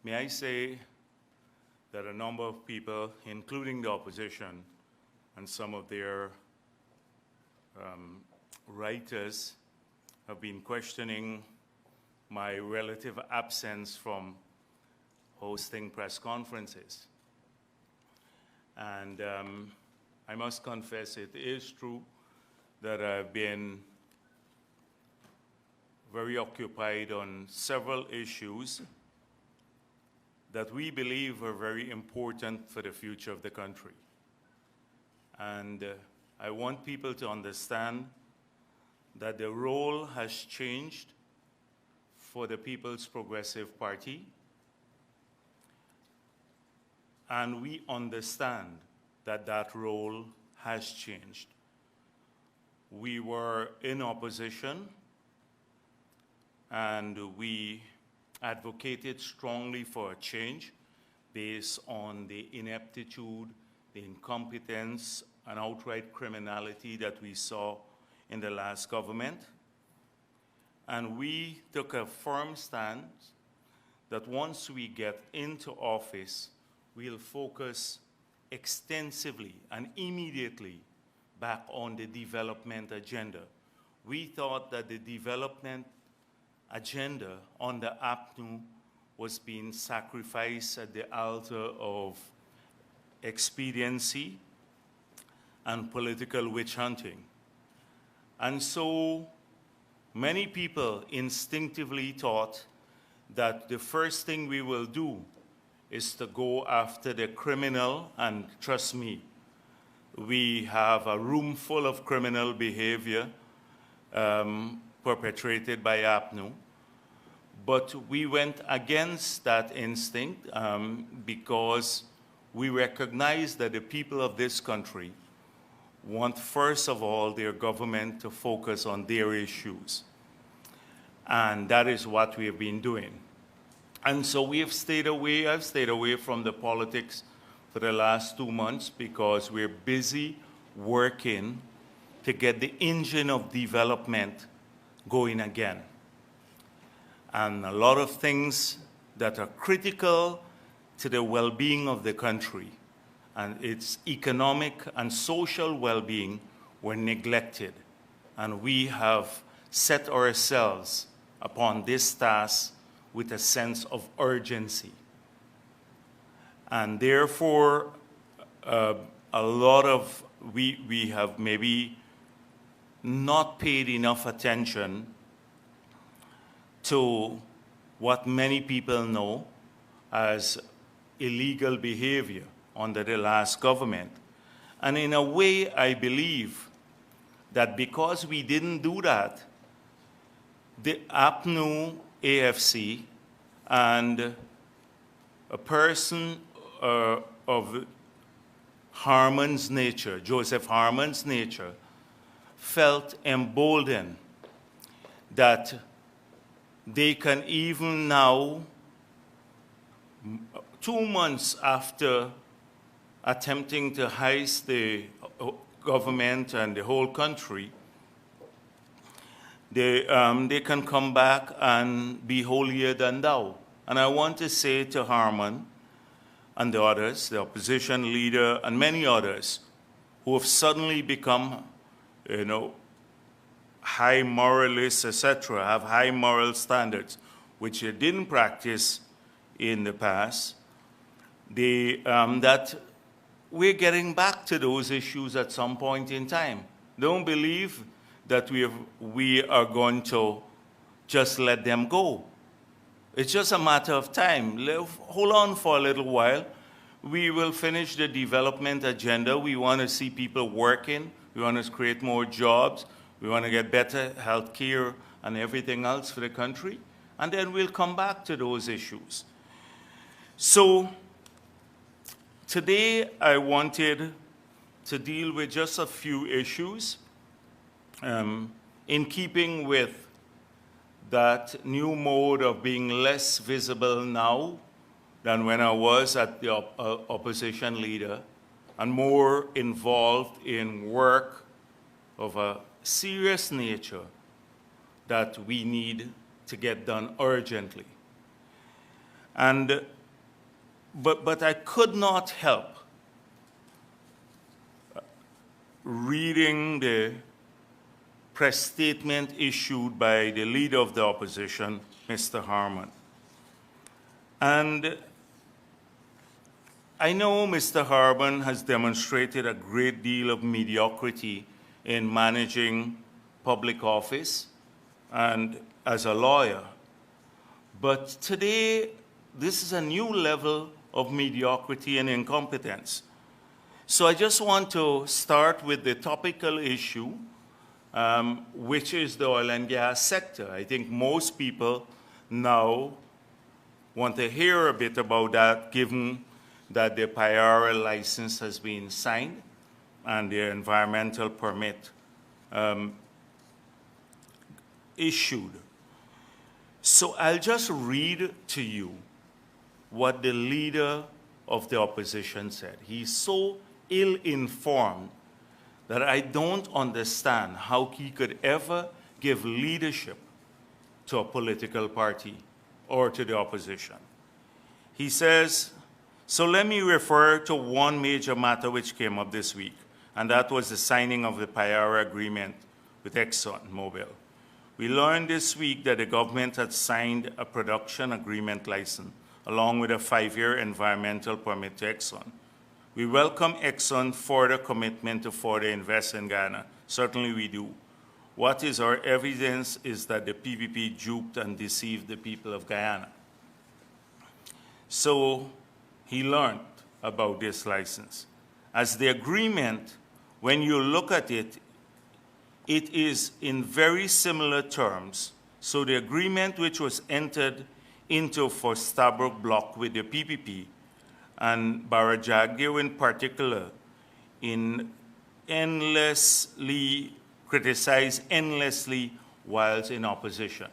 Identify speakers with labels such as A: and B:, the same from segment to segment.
A: May I say that a number of people, including the opposition and some of their writers, have been questioning my relative absence from hosting press conferences. And I must confess it is true that I've been very occupied on several issues that we believe are very important for the future of the country. And I want people to understand that the role has changed for the People's Progressive Party, and we understand that that role has changed. We were in opposition, and we advocated strongly for a change based on the ineptitude, the incompetence, and outright criminality that we saw in the last government. And we took a firm stance that once we get into office, we'll focus extensively and immediately back on the development agenda. We thought that the development agenda on the APNU was being sacrificed at the altar of expediency and political witch hunting. And so many people instinctively thought that the first thing we will do is to go after the criminal, and trust me, we have a room full of criminal behavior perpetrated by APNU. But we went against that instinct because we recognize that the people of this country want, first of all, their government to focus on their issues. And that is what we have been doing. And so we have stayed away, I've stayed away from the politics for the last 2 months because we're busy working to get the engine of development going again. And a lot of things that are critical to the well-being of the country and its economic and social well-being were neglected. And we have set ourselves upon this task with a sense of urgency. And therefore, a lot of, we have maybe not paid enough attention to what many people know as illegal behavior under the last government. And in a way, I believe that because we didn't do that, the APNU AFC and a person of Harman's nature, Joseph Harman's nature, felt emboldened that they can even now, 2 months after attempting to heist the government and the whole country, they can come back and be holier than thou. And I want to say to Harman and the others, the opposition leader and many others who have suddenly become, high moralists, etc., have high moral standards, which they didn't practice in the past, that we're getting back to those issues at some point in time. Don't believe that we are going to just let them go. It's just a matter of time. Hold on for a little while. We will finish the development agenda. We want to see people working. We want to create more jobs. We want to get better health care and everything else for the country. And then we'll come back to those issues. So today I wanted to deal with just a few issues in keeping with that new mode of being less visible now than when I was at the opposition leader and more involved in work of a serious nature that we need to get done urgently. But I could not help reading the press statement issued by the leader of the opposition, Mr. Harman. And I know Mr. Harman has demonstrated a great deal of mediocrity in managing public office and as a lawyer. But today, this is a new level of mediocrity and incompetence. So I just want to start with the topical issue, which is the oil and gas sector. I think most people now want to hear a bit about that, given that the Payara license has been signed and the environmental permit issued. So I'll just read to you what the leader of the opposition said. He's so ill-informed that I don't understand how he could ever give leadership to a political party or to the opposition. He says, so let me refer to one major matter which came up this week, and that was the signing of the Payara agreement with ExxonMobil. We learned this week that the government had signed a production agreement license along with a 5-year environmental permit to Exxon. We welcome Exxon's further commitment to further invest in Guyana. Certainly we do. What is our evidence is that the PPP duped and deceived the people of Guyana. So he learned about this license. As the agreement, when you look at it, it is in very similar terms. So the agreement which was entered into for Stabroek Block with the PPP, and Bharat Jagdeo in particular, criticized endlessly whilst in opposition.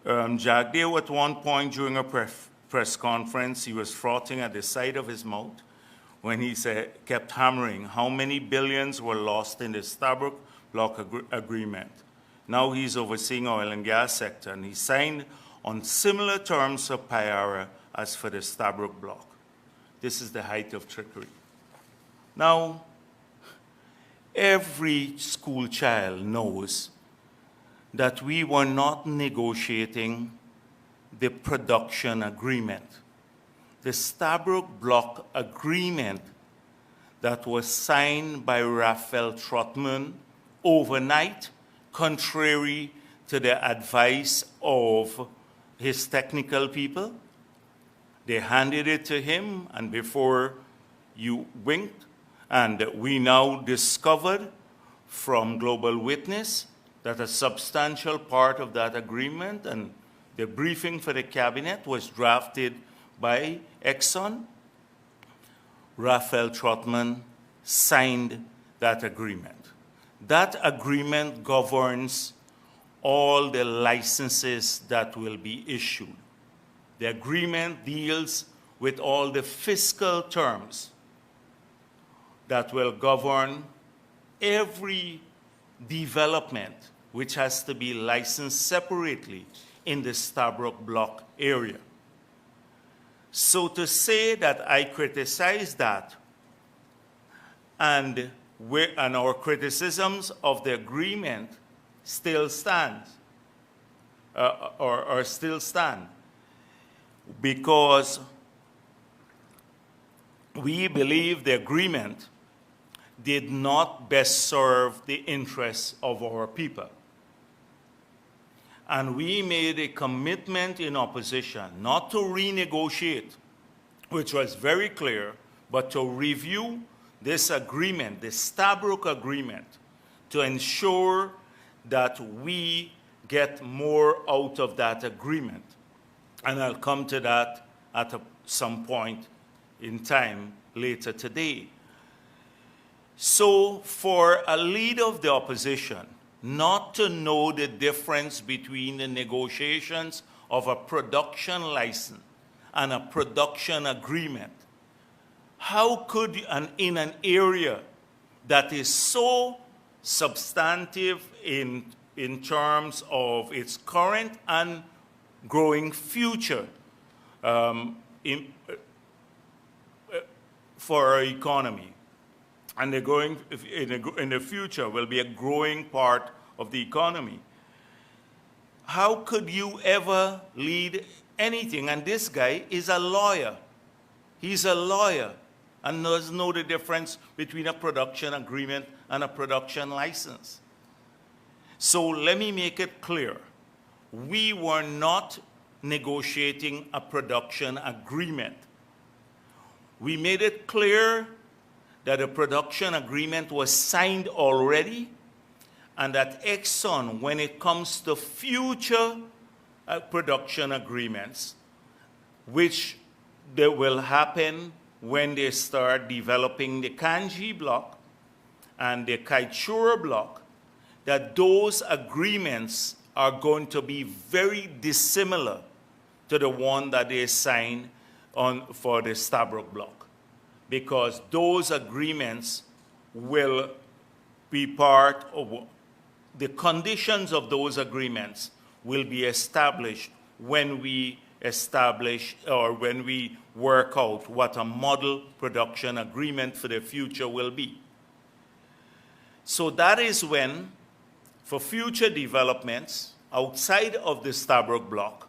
A: Jagdeo at one point during a press conference, he was frothing at the side of his mouth when he kept hammering how many billions were lost in the Stabroek Block agreement. Now he's overseeing oil and gas sector, and he signed on similar terms of Payara as for the Stabroek Block. This is the height of trickery. Now, every school child knows that we were not negotiating the production agreement. The Stabroek Block agreement that was signed by Raphael Trotman overnight, contrary to the advice of his technical people. They handed it to him, and before you winked, and we now discovered from Global Witness that a substantial part of that agreement and the briefing for the cabinet was drafted by Exxon. Raphael Trotman signed that agreement. That agreement governs all the licenses that will be issued. The agreement deals with all the fiscal terms that will govern every development which has to be licensed separately in the Stabroek Block area. So to say that I criticize that and our criticisms of the agreement still stands, or still stand, because we believe the agreement did not best serve the interests of our people. And we made a commitment in opposition not to renegotiate, which was very clear, but to review this agreement, the Stabroek agreement, to ensure that we get more out of that agreement. And I'll come to that at some point in time later today. So for a leader of the opposition not to know the difference between the negotiations of a production license and a production agreement, how could, in an area that is so substantive in terms of its current and growing future for our economy. And the growing, in the future will be a growing part of the economy. How could you ever lead anything? And this guy is a lawyer. He's a lawyer and doesn't know the difference between a production agreement and a production license. So let me make it clear. We were not negotiating a production agreement. We made it clear that a production agreement was signed already, and that Exxon, when it comes to future production agreements, which they will happen when they start developing the Kanji block and the Kaichura block, that those agreements are going to be very dissimilar to the one that they signed for the Stabroek block, because those agreements will be part of the conditions of those agreements will be established when we establish or when we work out what a model production agreement for the future will be. So that is when, for future developments outside of the Stabroek block,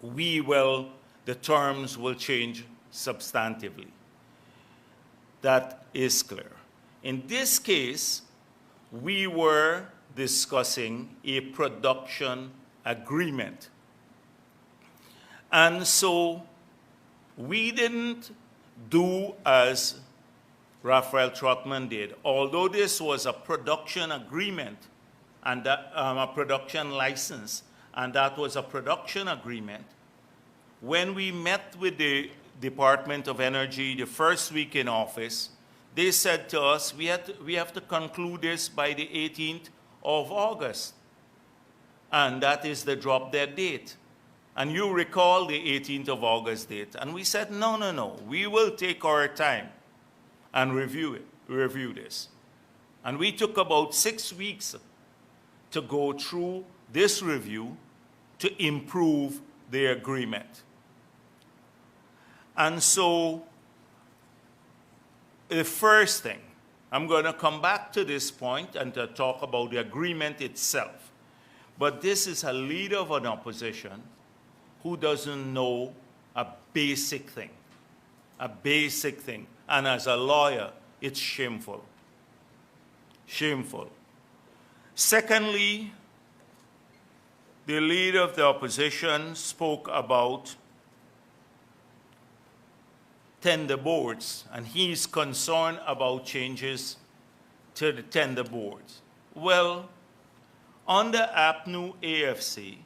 A: the terms will change substantively. That is clear. In this case, we were discussing a production agreement. And so we didn't do as Raphael Trotman did. Although this was a production agreement and a production license, and that was a production agreement, when we met with the Department of Energy the first week in office, they said to us, we have to conclude this by the 18th of August. And that is the drop dead date. And you recall the 18th of August date. And we said, no, we will take our time and review this. And we took about 6 weeks to go through this review to improve the agreement. And so the first thing, I'm going to come back to this point and to talk about the agreement itself. But this is a leader of an opposition who doesn't know a basic thing. A basic thing. And as a lawyer, it's shameful. Shameful. Secondly, the leader of the opposition spoke about tender boards, and he's concerned about changes to the tender boards. Well, under APNU AFC,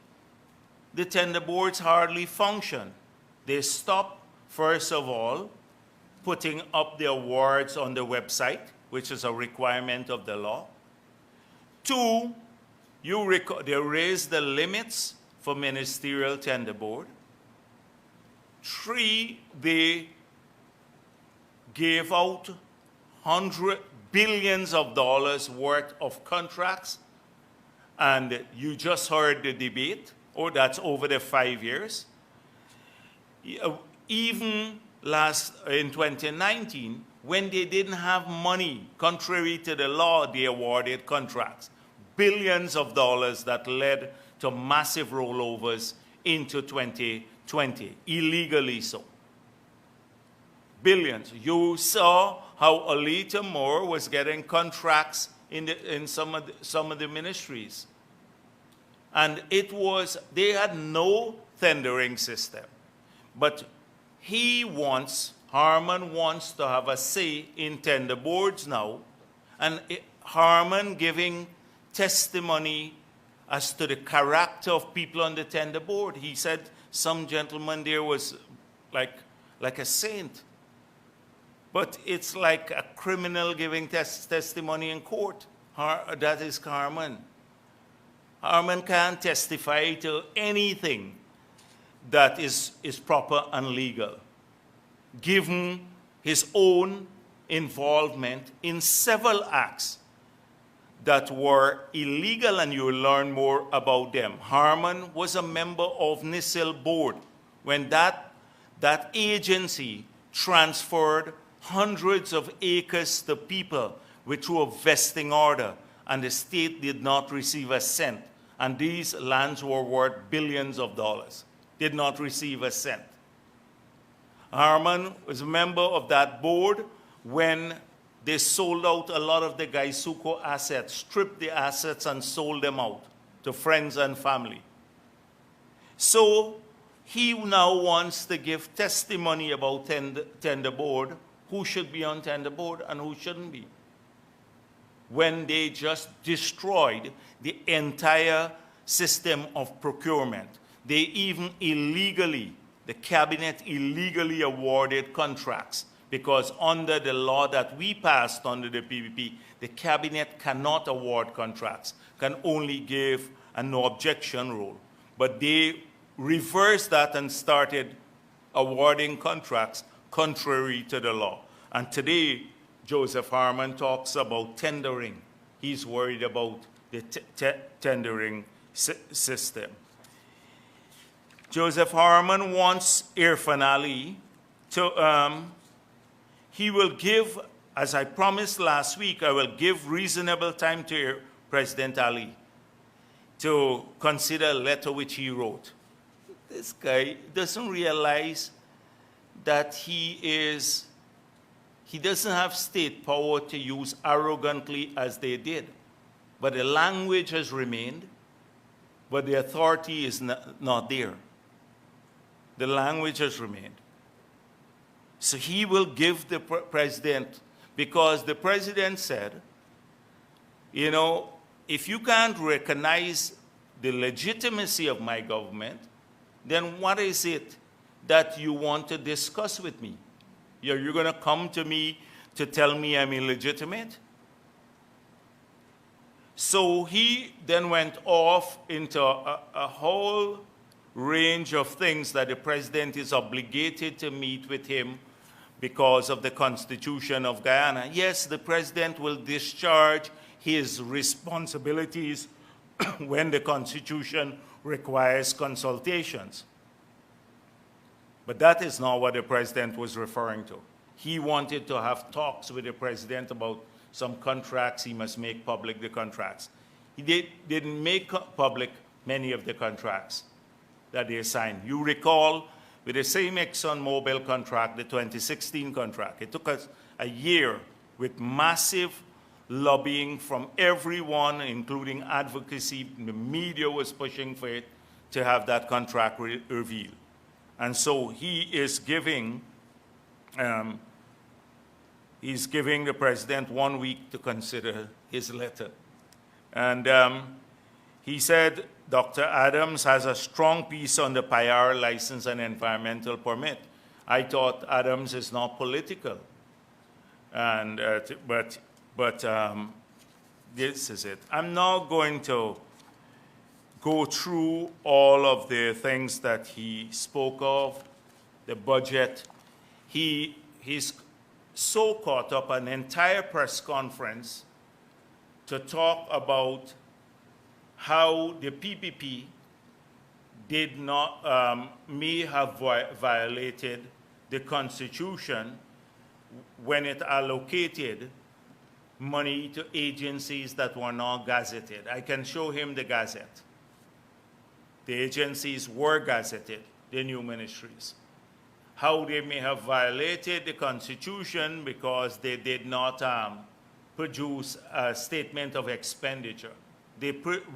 A: the tender boards hardly function. They stop, first of all, putting up the awards on the website, which is a requirement of the law. 2, they raise the limits for ministerial tender board. 3, they gave out billions of dollars worth of contracts, and you just heard the debate, that's over the 5 years. Even in 2019, when they didn't have money, contrary to the law, they awarded contracts, billions of dollars that led to massive rollovers into 2020, illegally so. Billions. You saw how Alita Moore was getting contracts in some of the ministries. And they had no tendering system. But Harman wants to have a say in tender boards now. And Harman giving testimony as to the character of people on the tender board. He said some gentleman there was like a saint. But it's like a criminal giving testimony in court. That is Harman. Harman can't testify to anything that is proper and legal, given his own involvement in several acts that were illegal, and you will learn more about them. Harman was a member of NISIL board when that agency transferred hundreds of acres to people through a vesting order, and the state did not receive a cent. And these lands were worth billions of dollars. Did not receive a cent. Harman was a member of that board when they sold out a lot of the Gaisuko assets, stripped the assets and sold them out to friends and family. So he now wants to give testimony about tender board, who should be on tender board and who shouldn't be, when they just destroyed the entire system of procurement. They even illegally, the cabinet illegally awarded contracts, because under the law that we passed under the PPP, the cabinet cannot award contracts, can only give a no objection rule. But they reversed that and started awarding contracts contrary to the law. And today, Joseph Harman talks about tendering. He's worried about the tendering system. Joseph Harman wants Irfan Ali to, he will give, as I promised last week, I will give reasonable time to President Ali to consider a letter which he wrote. This guy doesn't realize that he doesn't have state power to use arrogantly as they did. But the language has remained, but the authority is not there. The language has remained. So he will give the president, because the president said, you know, if you can't recognize the legitimacy of my government, then what is it that you want to discuss with me? You're going to come to me to tell me I'm illegitimate? So he then went off into a whole range of things that the president is obligated to meet with him because of the Constitution of Guyana. Yes, the president will discharge his responsibilities when the Constitution requires consultations. But that is not what the president was referring to. He wanted to have talks with the president about some contracts. He must make public the contracts. He didn't make public many of the contracts that they signed. You recall, with the same ExxonMobil contract, the 2016 contract, it took us a year with massive lobbying from everyone, including advocacy. The media was pushing for it to have that contract revealed. And so he is giving, the president 1 week to consider his letter. And he said, Dr. Adams has a strong piece on the PIR license and environmental permit. I thought Adams is not political. And, but this is it. I'm not going to go through all of the things that he spoke of, the budget. He's so caught up an entire press conference to talk about how the PPP did not, may have violated the Constitution when it allocated money to agencies that were not gazetted. I can show him the gazette. The agencies were gazetted, the new ministries. How they may have violated the Constitution because they did not produce a statement of expenditure.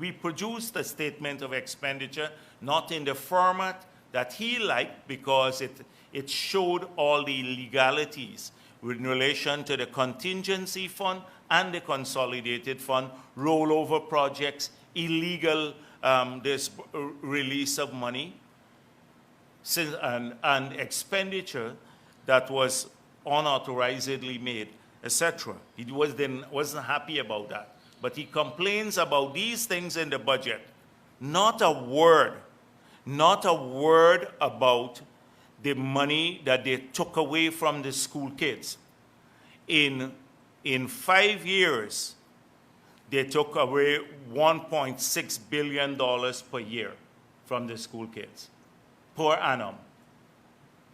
A: We produced a statement of expenditure, not in the format that he liked, because it showed all the illegalities in relation to the contingency fund and the consolidated fund, rollover projects, illegal this release of money, and expenditure that was unauthorizedly made, etc. He wasn't happy about that. But he complains about these things in the budget. Not a word about the money that they took away from the school kids. In 5 years, they took away $1.6 billion per year from the school kids, per annum.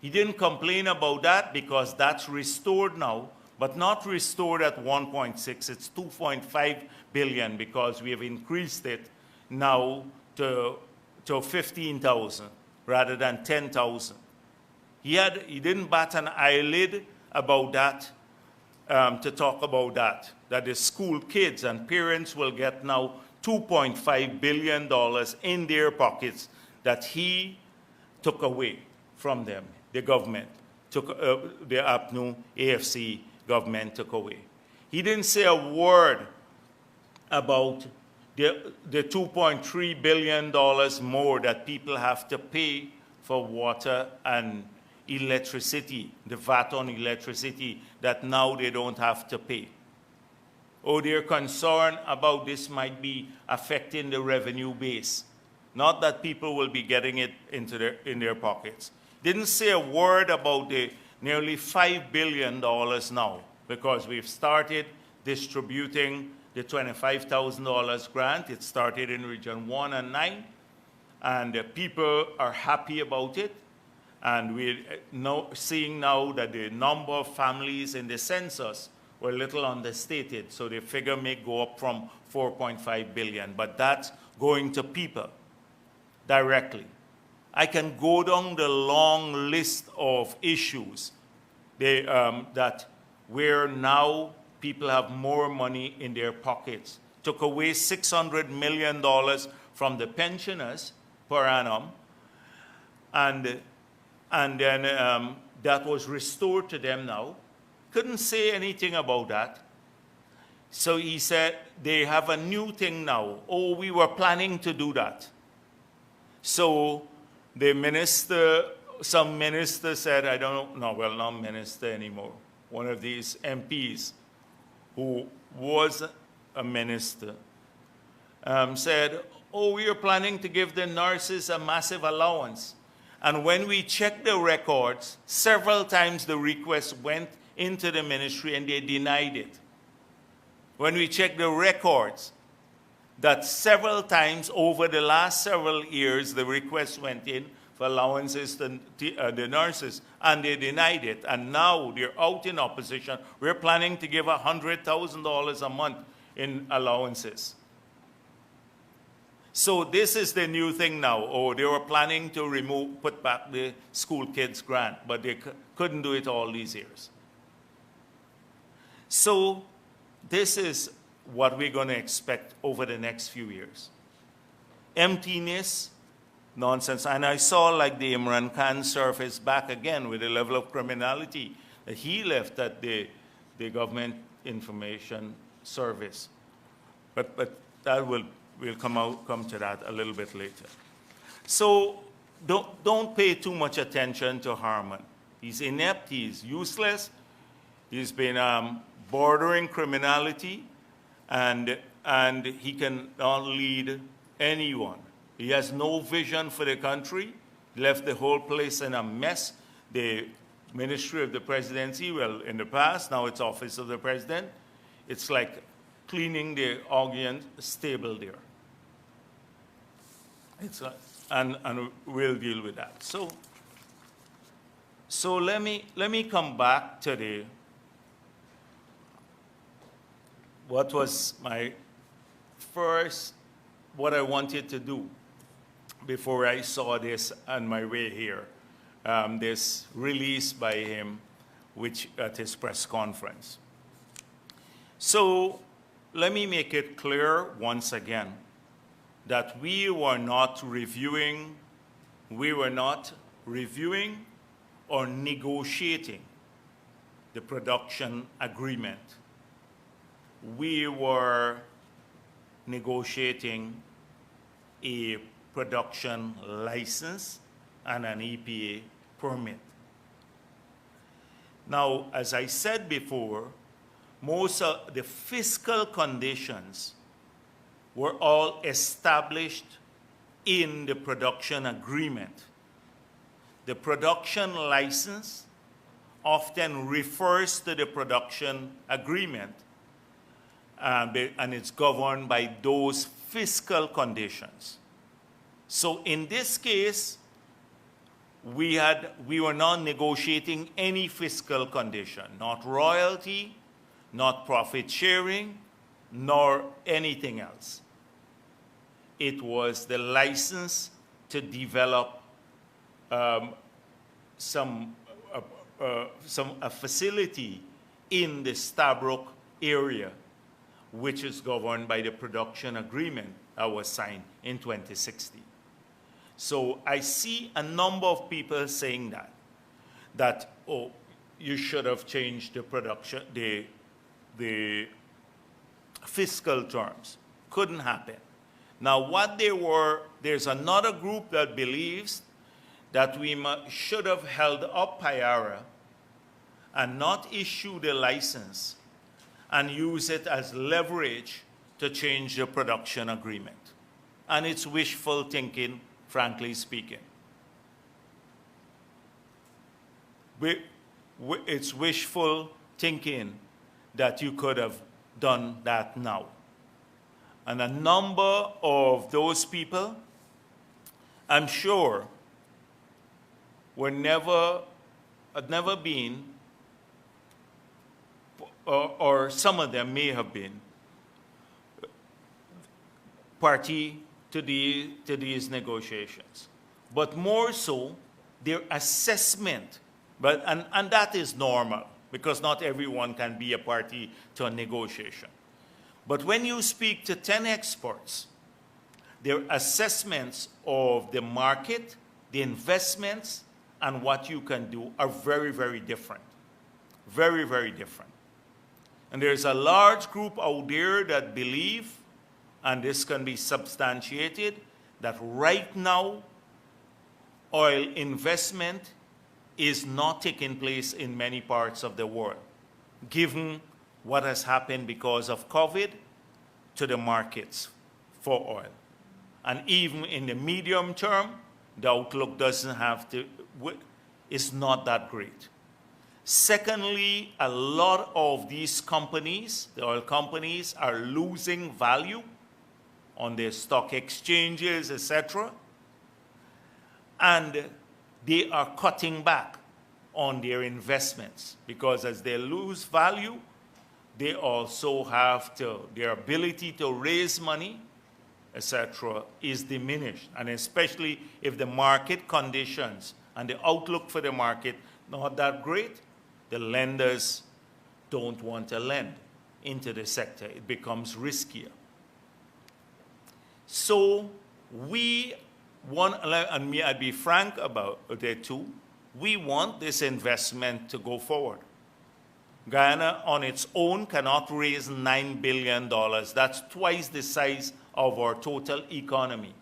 A: He didn't complain about that because that's restored now, but not restored at 1.6. It's 2.5 billion because we have increased it now to 15,000 rather than 10,000. He didn't bat an eyelid about that, to talk about that the school kids and parents will get now $2.5 billion in their pockets that he took away from them. The government took, the APNU, AFC government took away. He didn't say a word about the $2.3 billion more that people have to pay for water and electricity, the VAT on electricity that now they don't have to pay. Oh, they're concerned about this might be affecting the revenue base. Not that people will be getting it in their pockets. Didn't say a word about the nearly $5 billion now, because we've started distributing the $25,000 grant. It started in Region 1 and 9, and people are happy about it. And we're seeing now that the number of families in the census were a little understated, so the figure may go up from 4.5 billion, but that's going to people directly. I can go down the long list of issues that where now people have more money in their pockets. Took away $600 million from the pensioners per annum, and then that was restored to them now. Couldn't say anything about that. So he said, they have a new thing now. Oh, we were planning to do that. So the minister, some minister said, I don't know, well, not minister anymore, one of these MPs who was a minister, said, oh, we are planning to give the nurses a massive allowance. And when we checked the records, several times the request went into the ministry and they denied it. When we checked the records, that several times over the last several years, the request went in for allowances to the nurses, and they denied it. And now they're out in opposition. We're planning to give $100,000 a month in allowances. So this is the new thing now. Oh, they were planning to put back the school kids grant, but they couldn't do it all these years. So this is what we're going to expect over the next few years. Emptiness, nonsense. And I saw like the Imran Khan surface back again with the level of criminality that he left at the government information service. But that we'll come to that a little bit later. So don't pay too much attention to Harman. He's inept, he's useless, he's been bordering criminality, and he can not lead anyone. He has no vision for the country, left the whole place in a mess. The Ministry of the Presidency, well, in the past, now it's Office of the President. It's like cleaning the organ stable there. And we'll deal with that. So let me come back to what was my first, what I wanted to do before I saw this on my way here, this release by him, which at his press conference. So let me make it clear once again that we were not reviewing or negotiating the production agreement. We were negotiating a production license and an EPA permit. Now, as I said before, most of the fiscal conditions were all established in the production agreement. The production license often refers to the production agreement, and it's governed by those fiscal conditions. So in this case, we were not negotiating any fiscal condition, not royalty, not profit sharing, nor anything else. It was the license to develop a facility in the Stabroek area, which is governed by the production agreement that was signed in 2016. So I see a number of people saying that oh, you should have changed the production, the fiscal terms. Couldn't happen. Now there's another group that believes that we should have held up Payara and not issue the license and use it as leverage to change the production agreement. And it's wishful thinking, frankly speaking. It's wishful thinking that you could have done that now. And a number of those people, I'm sure, had never been, or some of them may have been, party to these negotiations. But more so, their assessment, and that is normal, because not everyone can be a party to a negotiation. But when you speak to 10 experts, their assessments of the market, the investments, and what you can do are very, very different. Very, very different. And there's a large group out there that believe, and this can be substantiated, that right now, oil investment is not taking place in many parts of the world, given what has happened because of COVID to the markets for oil. And even in the medium term, the outlook is not that great. Secondly, a lot of these companies, the oil companies, are losing value on their stock exchanges, etc. And they are cutting back on their investments because as they lose value, they also have their ability to raise money, etc., is diminished. And especially if the market conditions and the outlook for the market not that great, the lenders don't want to lend into the sector. It becomes riskier. So we want, and me, I'd be frank about it too, we want this investment to go forward. Guyana on its own cannot raise $9 billion. That's twice the size of our total economy.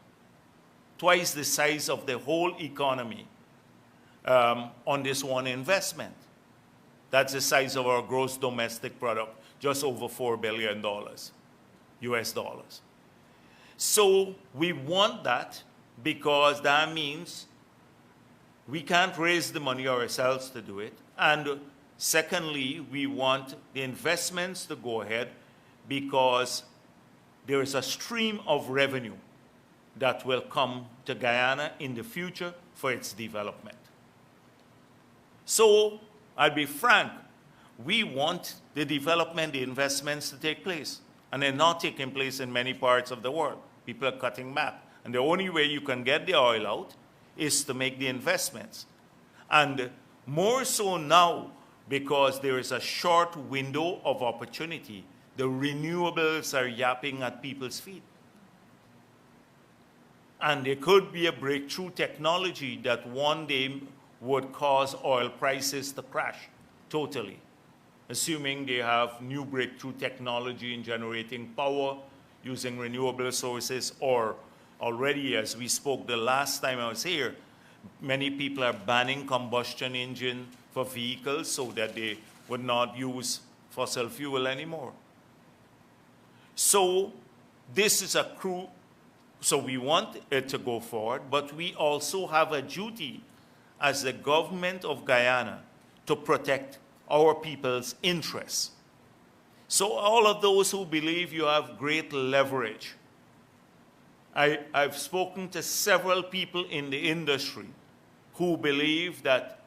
A: Twice the size of the whole economy on this one investment. That's the size of our gross domestic product, just over $4 billion, US dollars. So we want that because that means we can't raise the money ourselves to do it. And secondly, we want the investments to go ahead because there is a stream of revenue that will come to Guyana in the future for its development. So, I'll be frank, we want the development, the investments to take place. And they're not taking place in many parts of the world. People are cutting back. And the only way you can get the oil out is to make the investments. And more so now, because there is a short window of opportunity, the renewables are yapping at people's feet. And there could be a breakthrough technology that one day would cause oil prices to crash totally, assuming they have new breakthrough technology in generating power using renewable sources, or already, as we spoke the last time I was here, many people are banning combustion engine for vehicles so that they would not use fossil fuel anymore. So this is so we want it to go forward, but we also have a duty as the government of Guyana to protect our people's interests. So all of those who believe you have great leverage, I've spoken to several people in the industry who believe that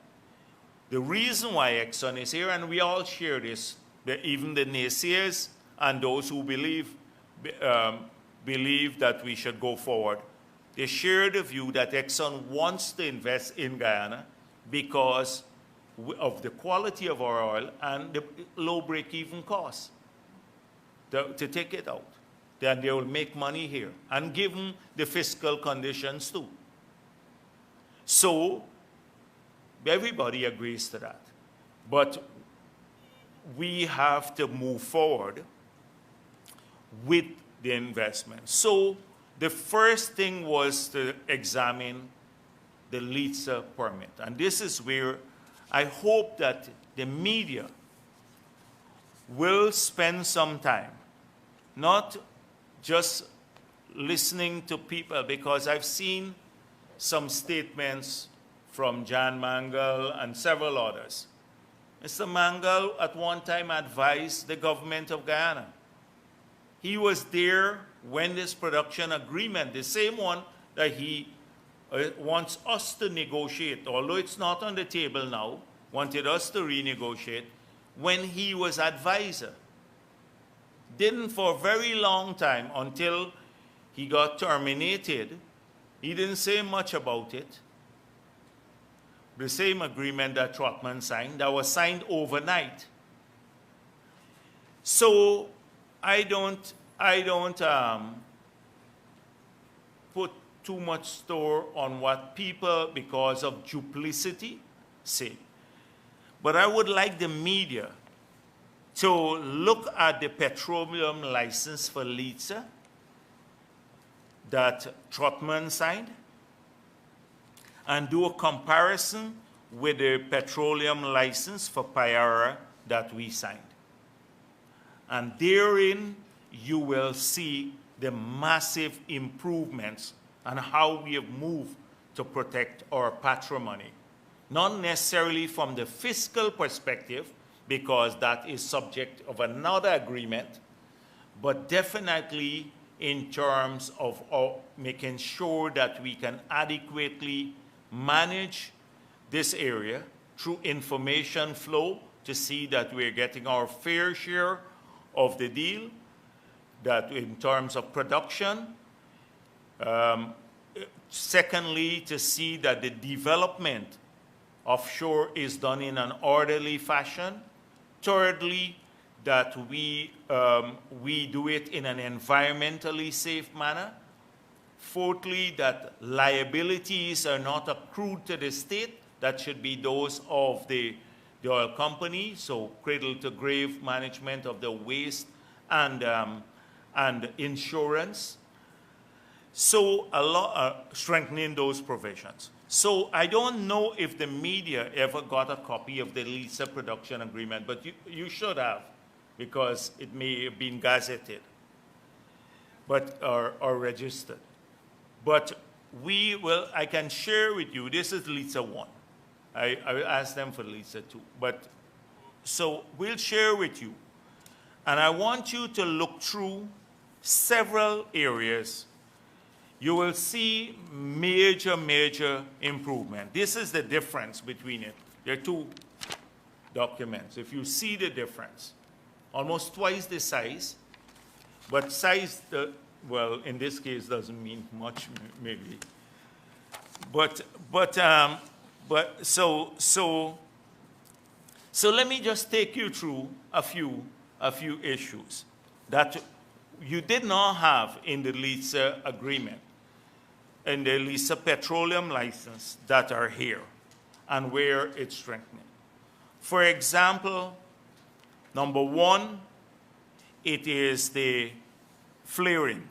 A: the reason why Exxon is here, and we all share this, even the naysayers and those who believe that we should go forward, they share the view that Exxon wants to invest in Guyana because of the quality of our oil and the low break-even costs to take it out. Then they will make money here, and given the fiscal conditions too. So everybody agrees to that. But we have to move forward with the investment. So the first thing was to examine the LITSA permit. And this is where I hope that the media will spend some time, not just listening to people, because I've seen some statements from Jan Mangal and several others. Mr. Mangal at one time advised the government of Guyana. He was there when this production agreement, the same one that he wants us to negotiate, although it's not on the table now, wanted us to renegotiate, when he was advisor. Didn't for a very long time, until he got terminated. He didn't say much about it. The same agreement that Trotman signed, that was signed overnight. So I don't put too much store on what people, because of duplicity, say. But I would like the media to look at the petroleum license for LITSA that Trotman signed and do a comparison with the petroleum license for Payara that we signed. And therein you will see the massive improvements and how we have moved to protect our patrimony. Not necessarily from the fiscal perspective, because that is subject of another agreement, but definitely in terms of making sure that we can adequately manage this area through information flow to see that we're getting our fair share of the deal, that in terms of production. Secondly, to see that the development offshore is done in an orderly fashion. Thirdly, that we do it in an environmentally safe manner. Fourthly, that liabilities are not accrued to the state. That should be those of the oil company, so cradle-to-grave management of the waste and insurance. So strengthening those provisions. So I don't know if the media ever got a copy of the LITSA production agreement, but you should have, because it may have been gazetted, or registered. But I can share with you, this is LITSA 1. I will ask them for LITSA 2. So we'll share with you. And I want you to look through several areas. You will see major, major improvement. This is the difference between it. There are two documents. If you see the difference, almost twice the size, but size, well, in this case doesn't mean much, maybe. So let me just take you through a few issues that you did not have in the LITSA agreement, in the LITSA petroleum license, that are here and where it's strengthening. For example, number one, it is the flaring.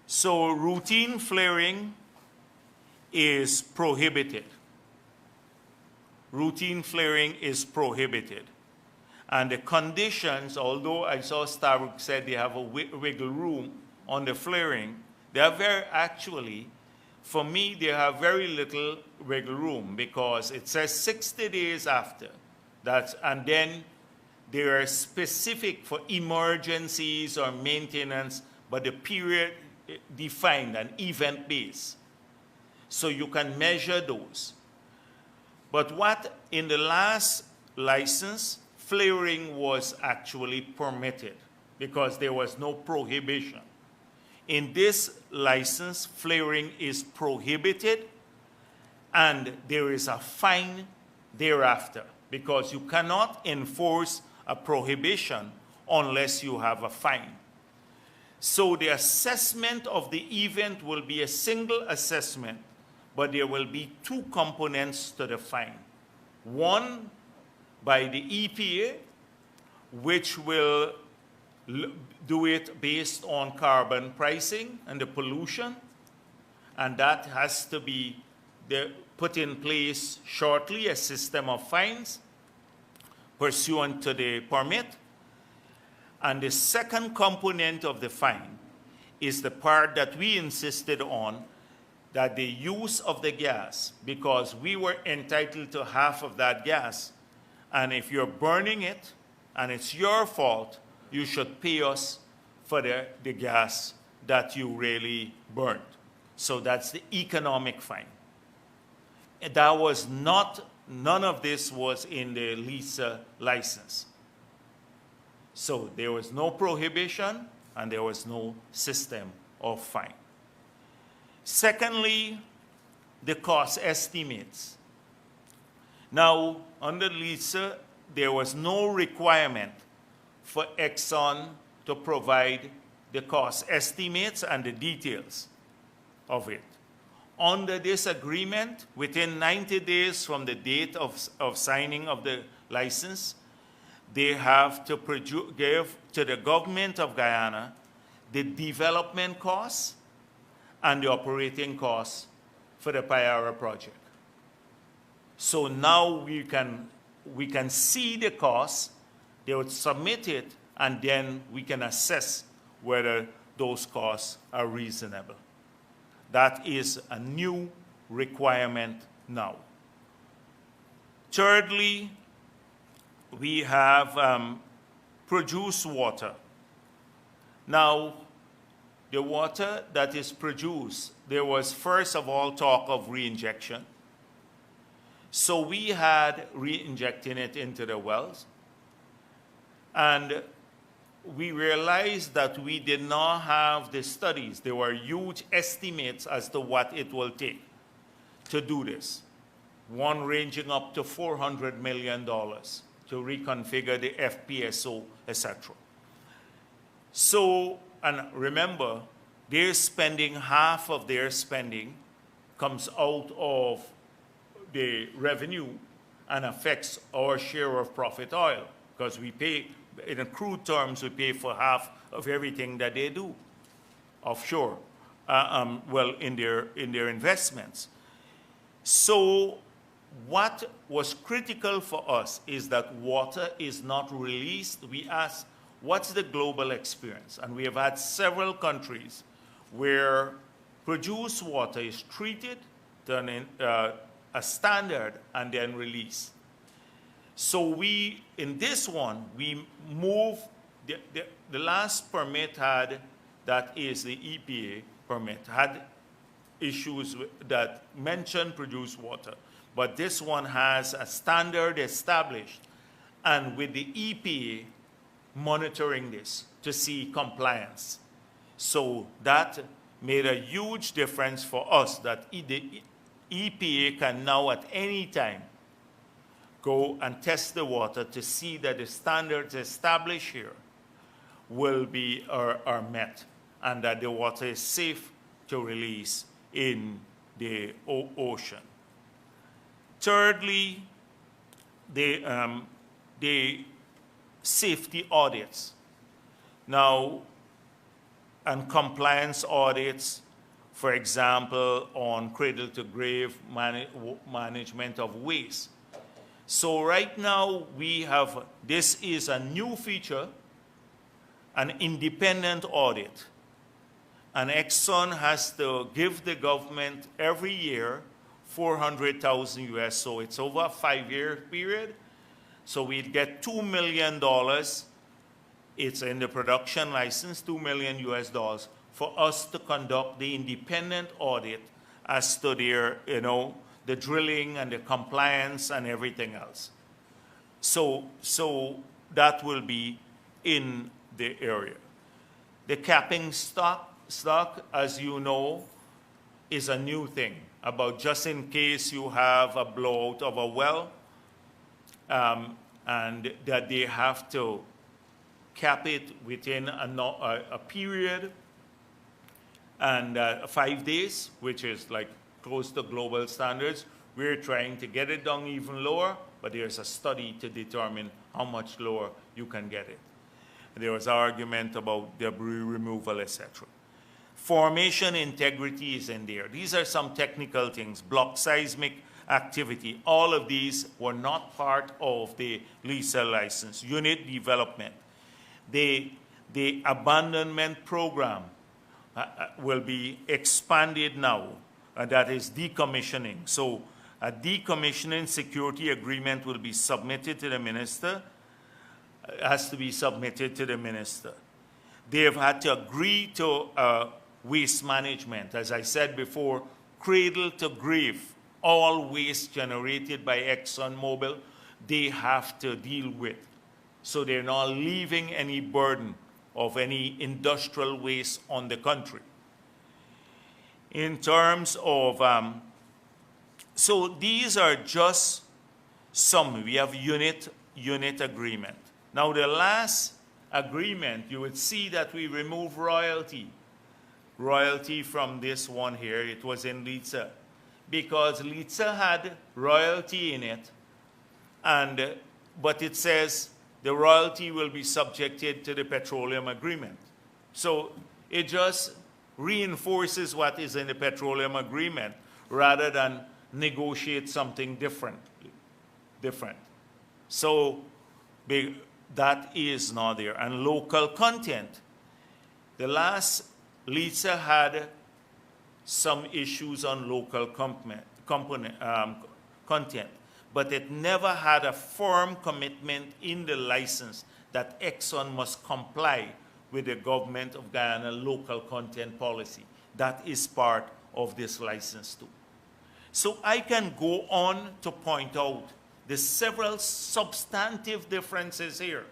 A: So routine flaring is prohibited. Routine flaring is prohibited. And the conditions, although I saw Starbucks said they have a wiggle room on the flaring, they are for me, they have very little wiggle room, because it says 60 days after that, and then They are specific for emergencies or maintenance, but the period defined and event-based. So you can measure those. But what in the last license, flaring was actually permitted because there was no prohibition. In this license, flaring is prohibited and there is a fine thereafter because you cannot enforce a prohibition unless you have a fine. So the assessment of the event will be a single assessment, but there will be two components to the fine. One by the EPA, which will do it based on carbon pricing and the pollution, and that has to be put in place shortly, a system of fines pursuant to the permit. And the second component of the fine is the part that we insisted on, that the use of the gas, because we were entitled to half of that gas, and if you're burning it and it's your fault, you should pay us for the gas that you really burned. So that's the economic fine. That was not, none of this was in the LISA license. So there was no prohibition and there was no system of fine. Secondly, the cost estimates. Now, under LISA, there was no requirement for Exxon to provide the cost estimates and the details of it. Under this agreement, within 90 days from the date of signing of the license, they have to give to the government of Guyana the development costs and the operating costs for the Payara project. So now we can see the costs, they would submit it, and then we can assess whether those costs are reasonable. That is a new requirement now. Thirdly, we have produced water. Now, the water that is produced, there was first of all talk of reinjection. So we had re-injecting it into the wells. And we realized that we did not have the studies. There were huge estimates as to what it will take to do this. One ranging up to $400 million to reconfigure the FPSO, etc. So, and remember, they're spending, half of their spending comes out of the revenue and affects our share of profit oil, because we pay, in crude terms, we pay for half of everything that they do offshore, well, in their investments. So what was critical for us is that water is not released. We asked, what's the global experience? And we have had several countries where produced water is treated to a standard and then released. So we, in this one, we move, the last permit had, that is the EPA permit, had issues that mentioned produced water. But this one has a standard established, and with the EPA monitoring this to see compliance. So that made a huge difference for us, that the EPA can now at any time go and test the water to see that the standards established here will be are met, and that the water is safe to release in the ocean. Thirdly, the safety audits. Now, and compliance audits, for example, on cradle-to-grave management of waste. So right now we have, this is a new feature, an independent audit. And Exxon has to give the government every year $400,000 US, so it's over a 5-year period. So we'd get $2 million. It's in the production license, $2 million US, for us to conduct the independent audit as to their, the drilling and the compliance and everything else. So that will be in the area. The capping stock, as you know, is a new thing, about just in case you have a blowout of a well, and that they have to cap it within a period and 5 days, which is like close to global standards. We're trying to get it down even lower, but there's a study to determine how much lower you can get it. There was argument about debris removal, etc. Formation integrity is in there. These are some technical things. Block seismic activity. All of these were not part of the LISA license. Unit development. The abandonment program will be expanded now. That is decommissioning. So a decommissioning security agreement will be submitted to the minister. Has to be submitted to the minister. They have had to agree to waste management. As I said before, cradle to grave, all waste generated by ExxonMobil, they have to deal with. So they're not leaving any burden of any industrial waste on the country. In terms of, so these are just some. We have unit agreement. Now the last agreement, you would see that we remove royalty from this one here. It was in LISA, because LISA had royalty in it, but it says the royalty will be subjected to the petroleum agreement. So it just reinforces what is in the petroleum agreement rather than negotiate something different. So that is not there. And local content. The last LISA had some issues on local content, but it never had a firm commitment in the license that Exxon must comply with the government of Guyana local content policy. That is part of this license too. So I can go on to point out the several substantive differences here.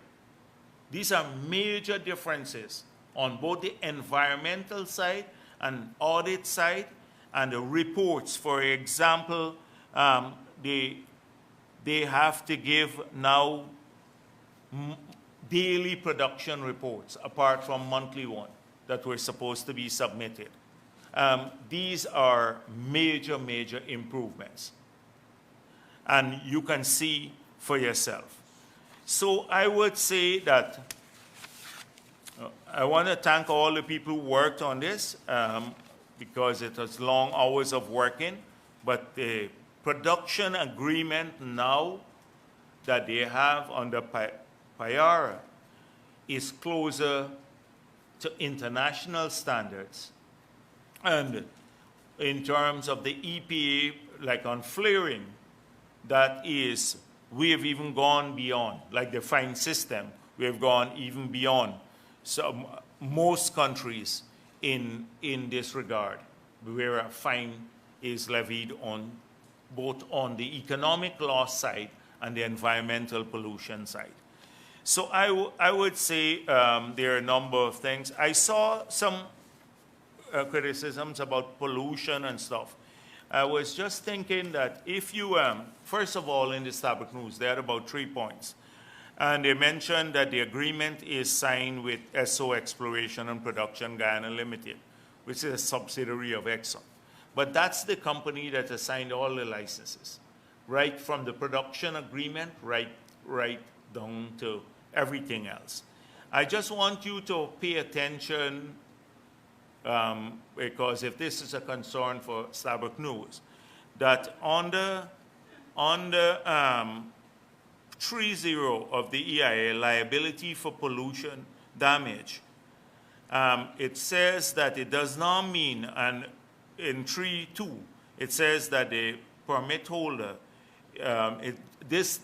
A: These are major differences on both the environmental side and audit side and the reports. For example, they have to give now daily production reports apart from monthly one that were supposed to be submitted. These are major improvements. And you can see for yourself. So I would say that I want to thank all the people who worked on this because it was long hours of working, but the production agreement now that they have under PIARA is closer to international standards. And in terms of the EPA, like on flaring, that is, we have even gone beyond, like the fine system, we have gone even beyond. So most countries in this regard, where a fine is levied on both on the economic loss side and the environmental pollution side. So I would say there are a number of things. I saw some criticisms about pollution and stuff. I was just thinking that if you, first of all, in the Starbuck News, they had about 3 points. And they mentioned that the agreement is signed with SO Exploration and Production Guyana Limited, which is a subsidiary of Exxon. But that's the company that has signed all the licenses, right from the production agreement, right down to everything else. I just want you to pay attention because if this is a concern for Starbuck News, that on the 30 of the EIA, liability for pollution damage, it says that it does not mean, and in 3.2, it says that the permit holder, this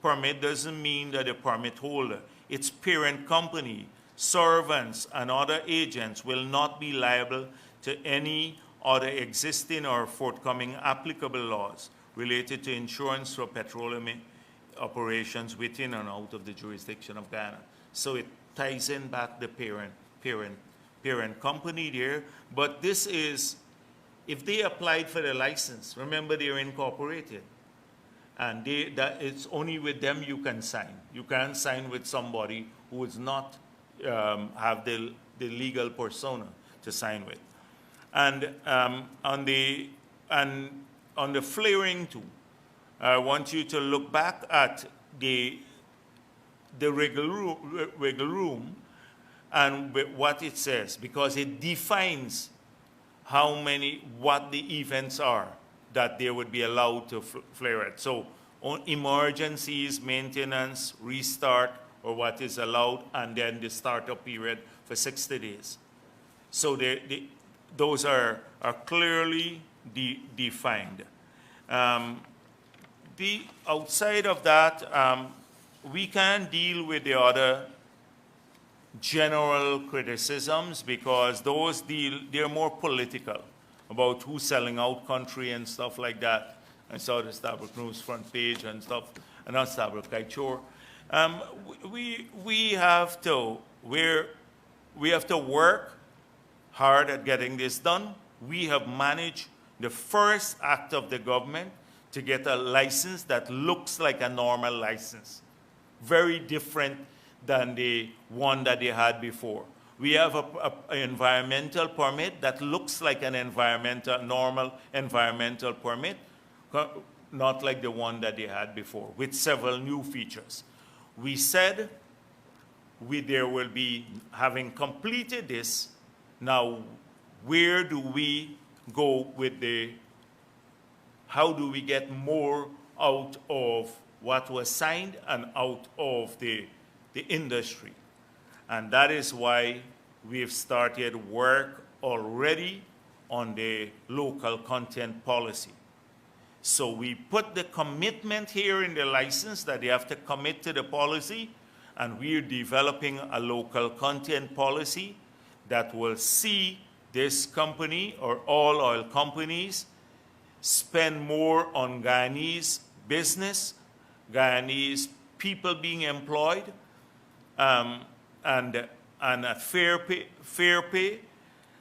A: permit doesn't mean that the permit holder, its parent company, servants, and other agents will not be liable to any other existing or forthcoming applicable laws related to insurance for petroleum operations within and out of the jurisdiction of Guyana. So it ties in back the parent company there. But this is, if they applied for the license, remember they're incorporated. And it's only with them you can sign. You can't sign with somebody who is not have the legal persona to sign with. And on the flaring too, I want you to look back at the wiggle room and what it says, because it defines what the events are that they would be allowed to flare at. So on emergencies, maintenance, restart, or what is allowed, and then the startup period for 60 days. So those are clearly defined. Outside of that, we can deal with the other general criticisms because they're more political about who's selling out country and stuff like that. I saw the Stabroek News front page and stuff, and not Stabroek, Kaichor. We have to work hard at getting this done. We have managed the first act of the government to get a license that looks like a normal license, very different than the one that they had before. We have an environmental permit that looks like an normal environmental permit, not like the one that they had before, with several new features. We said there will be, having completed this, now where do we go with how do we get more out of what was signed and out of the industry? And that is why we've started work already on the local content policy. So we put the commitment here in the license that they have to commit to the policy, and we're developing a local content policy that will see this company or all oil companies spend more on Guyanese business, Guyanese people being employed, and at fair pay,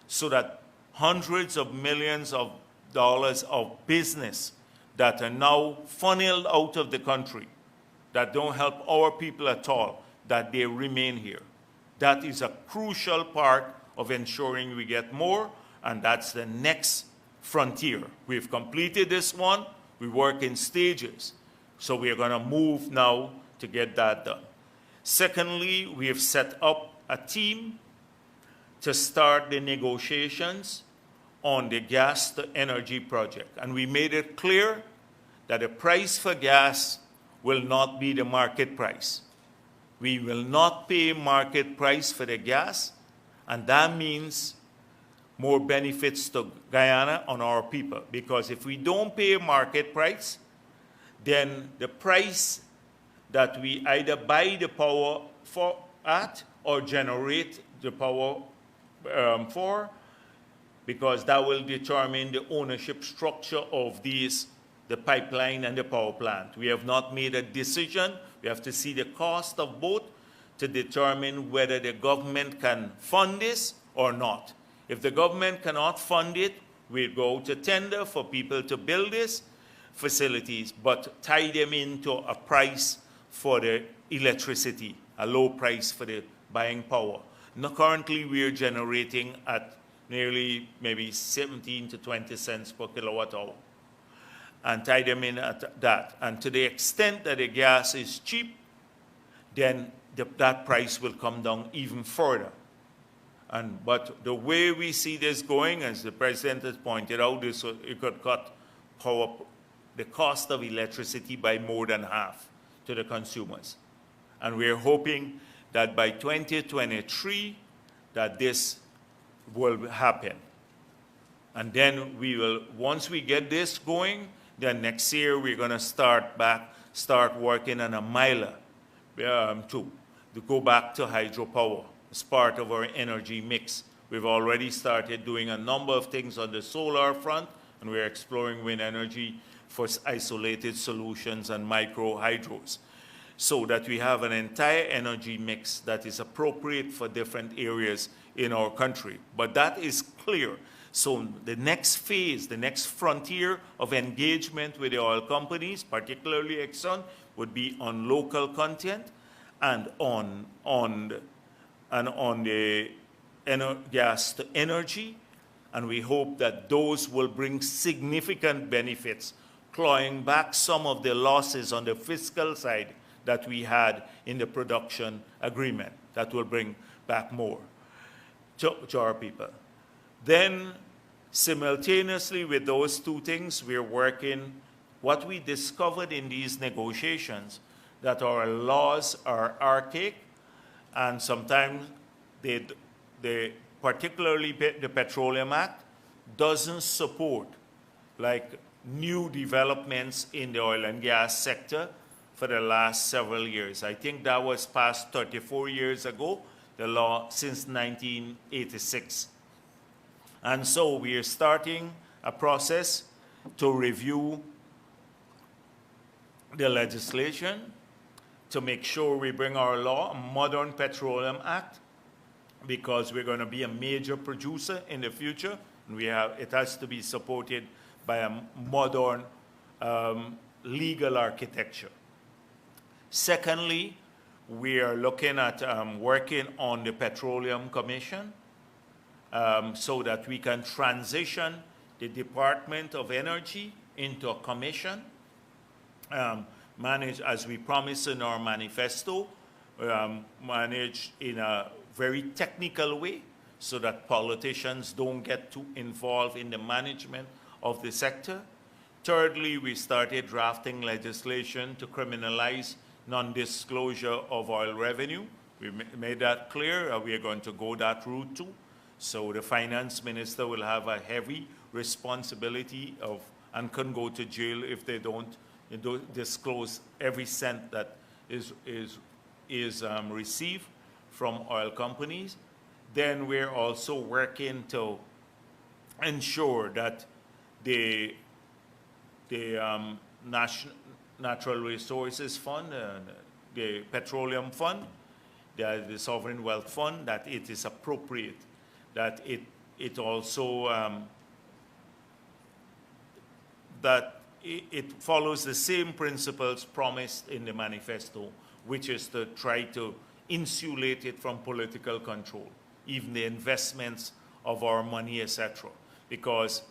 A: so that hundreds of millions of dollars of business that are now funneled out of the country, that don't help our people at all, that they remain here. That is a crucial part of ensuring we get more, and that's the next frontier. We've completed this one. We work in stages. So we're going to move now to get that done. Secondly, we have set up a team to start the negotiations on the gas to energy project. And we made it clear that the price for gas will not be the market price. We will not pay market price for the gas, and that means more benefits to Guyana and our people. Because if we don't pay market price, then the price that we either buy the power at or generate the power for, because that will determine the ownership structure of the pipeline and the power plant. We have not made a decision. We have to see the cost of both to determine whether the government can fund this or not. If the government cannot fund it, we'll go to tender for people to build these facilities, but tie them into a price for the electricity, a low price for the buying power. Now, currently, we are generating at nearly maybe 17 to 20 cents per kilowatt hour, and tie them in at that. And to the extent that the gas is cheap, then that price will come down even further. But the way we see this going, as the President has pointed out, it could cut the cost of electricity by more than half to the consumers. And we're hoping that by 2023, that this will happen. And then once we get this going, then next year we're going to start back start working on a miler to go back to hydropower as part of our energy mix. We've already started doing a number of things on the solar front, and we're exploring wind energy for isolated solutions and micro hydros, so that we have an entire energy mix that is appropriate for different areas in our country. But that is clear. So the next phase, the next frontier of engagement with the oil companies, particularly Exxon, would be on local content and on the gas to energy. And we hope that those will bring significant benefits, clawing back some of the losses on the fiscal side that we had in the production agreement. That will bring back more to our people. Then, simultaneously with those two things, we're working, what we discovered in these negotiations, that our laws are archaic, and sometimes particularly the Petroleum Act, doesn't support like new developments in the oil and gas sector for the last several years. I think that was passed 34 years ago, the law since 1986. And so we are starting a process to review the legislation to make sure we bring our law, a modern Petroleum Act, because we're going to be a major producer in the future, and it has to be supported by a modern legal architecture. Secondly, we are looking at working on the Petroleum Commission so that we can transition the Department of Energy into a commission, managed as we promised in our manifesto, managed in a very technical way so that politicians don't get too involved in the management of the sector. Thirdly, we started drafting legislation to criminalize non-disclosure of oil revenue. We made that clear. We are going to go that route too. So the finance minister will have a heavy responsibility and can go to jail if they don't disclose every cent that is received from oil companies. Then we're also working to ensure that the Natural Resources Fund, the Petroleum Fund, the Sovereign Wealth Fund, that it is appropriate, that it also that it follows the same principles promised in the manifesto, which is to try to insulate it from political control, even the investments of our money, etc. Because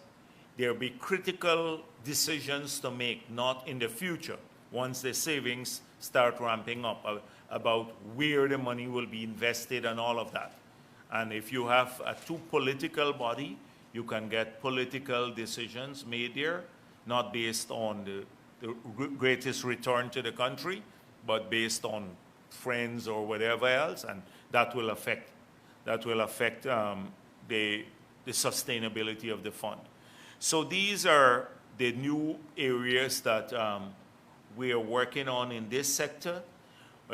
A: there will be critical decisions to make, not in the future, once the savings start ramping up, about where the money will be invested and all of that. And if you have a too political body, you can get political decisions made there, not based on the greatest return to the country, but based on friends or whatever else, and that will affect the sustainability of the fund. So these are the new areas that we are working on in this sector.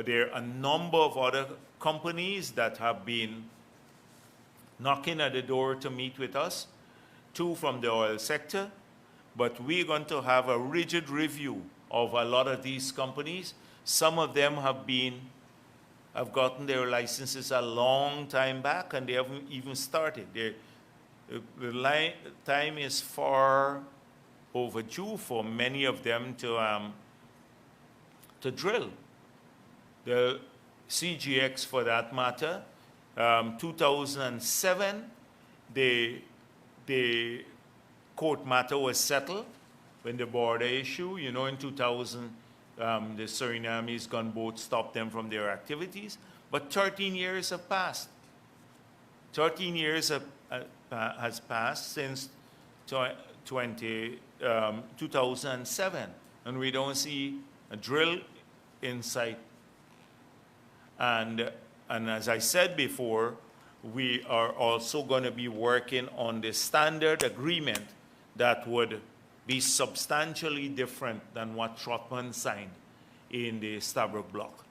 A: There are a number of other companies that have been knocking at the door to meet with us, two from the oil sector, but we're going to have a rigid review of a lot of these companies. Some of them have gotten their licenses a long time back, and they haven't even started. The time is far overdue for many of them to drill. The CGX, for that matter, 2007, the court matter was settled when the border issue. You know, in 2000, the Surinamese gunboat stopped them from their activities. But 13 years have passed. 13 years has passed since 2007, and we don't see a drill in sight. And as I said before, we are also going to be working on the standard agreement that would be substantially different than what Trotman signed. in the Stabroek block.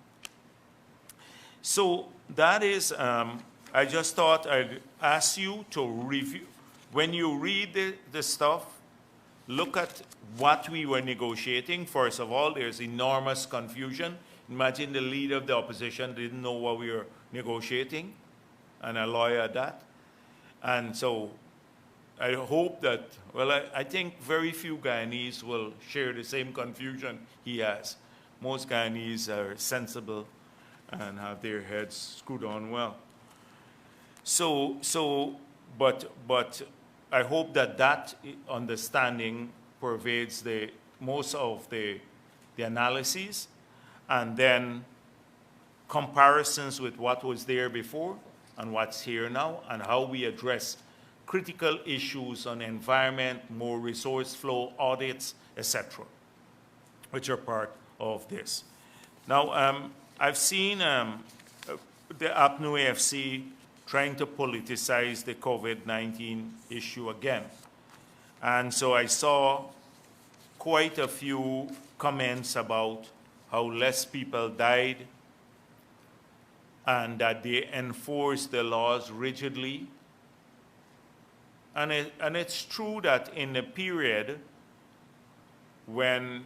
A: So that is, I just thought I'd ask you to review. When you read the stuff, look at what we were negotiating. First of all, there's enormous confusion. Imagine the leader of the opposition didn't know what we were negotiating, and a lawyer at that. And so I hope that, well, I think very few Guyanese will share the same confusion he has. Most Guyanese are sensible and have their heads screwed on well. But I hope that that understanding pervades most of the analyses, and then comparisons with what was there before and what's here now, and how we address critical issues on environment, more resource flow, audits, etc., which are part of this. Now, I've seen the APNU AFC trying to politicize the COVID-19 issue again. And so I saw quite a few comments about how less people died and that they enforced the laws rigidly. And it's true that in the period when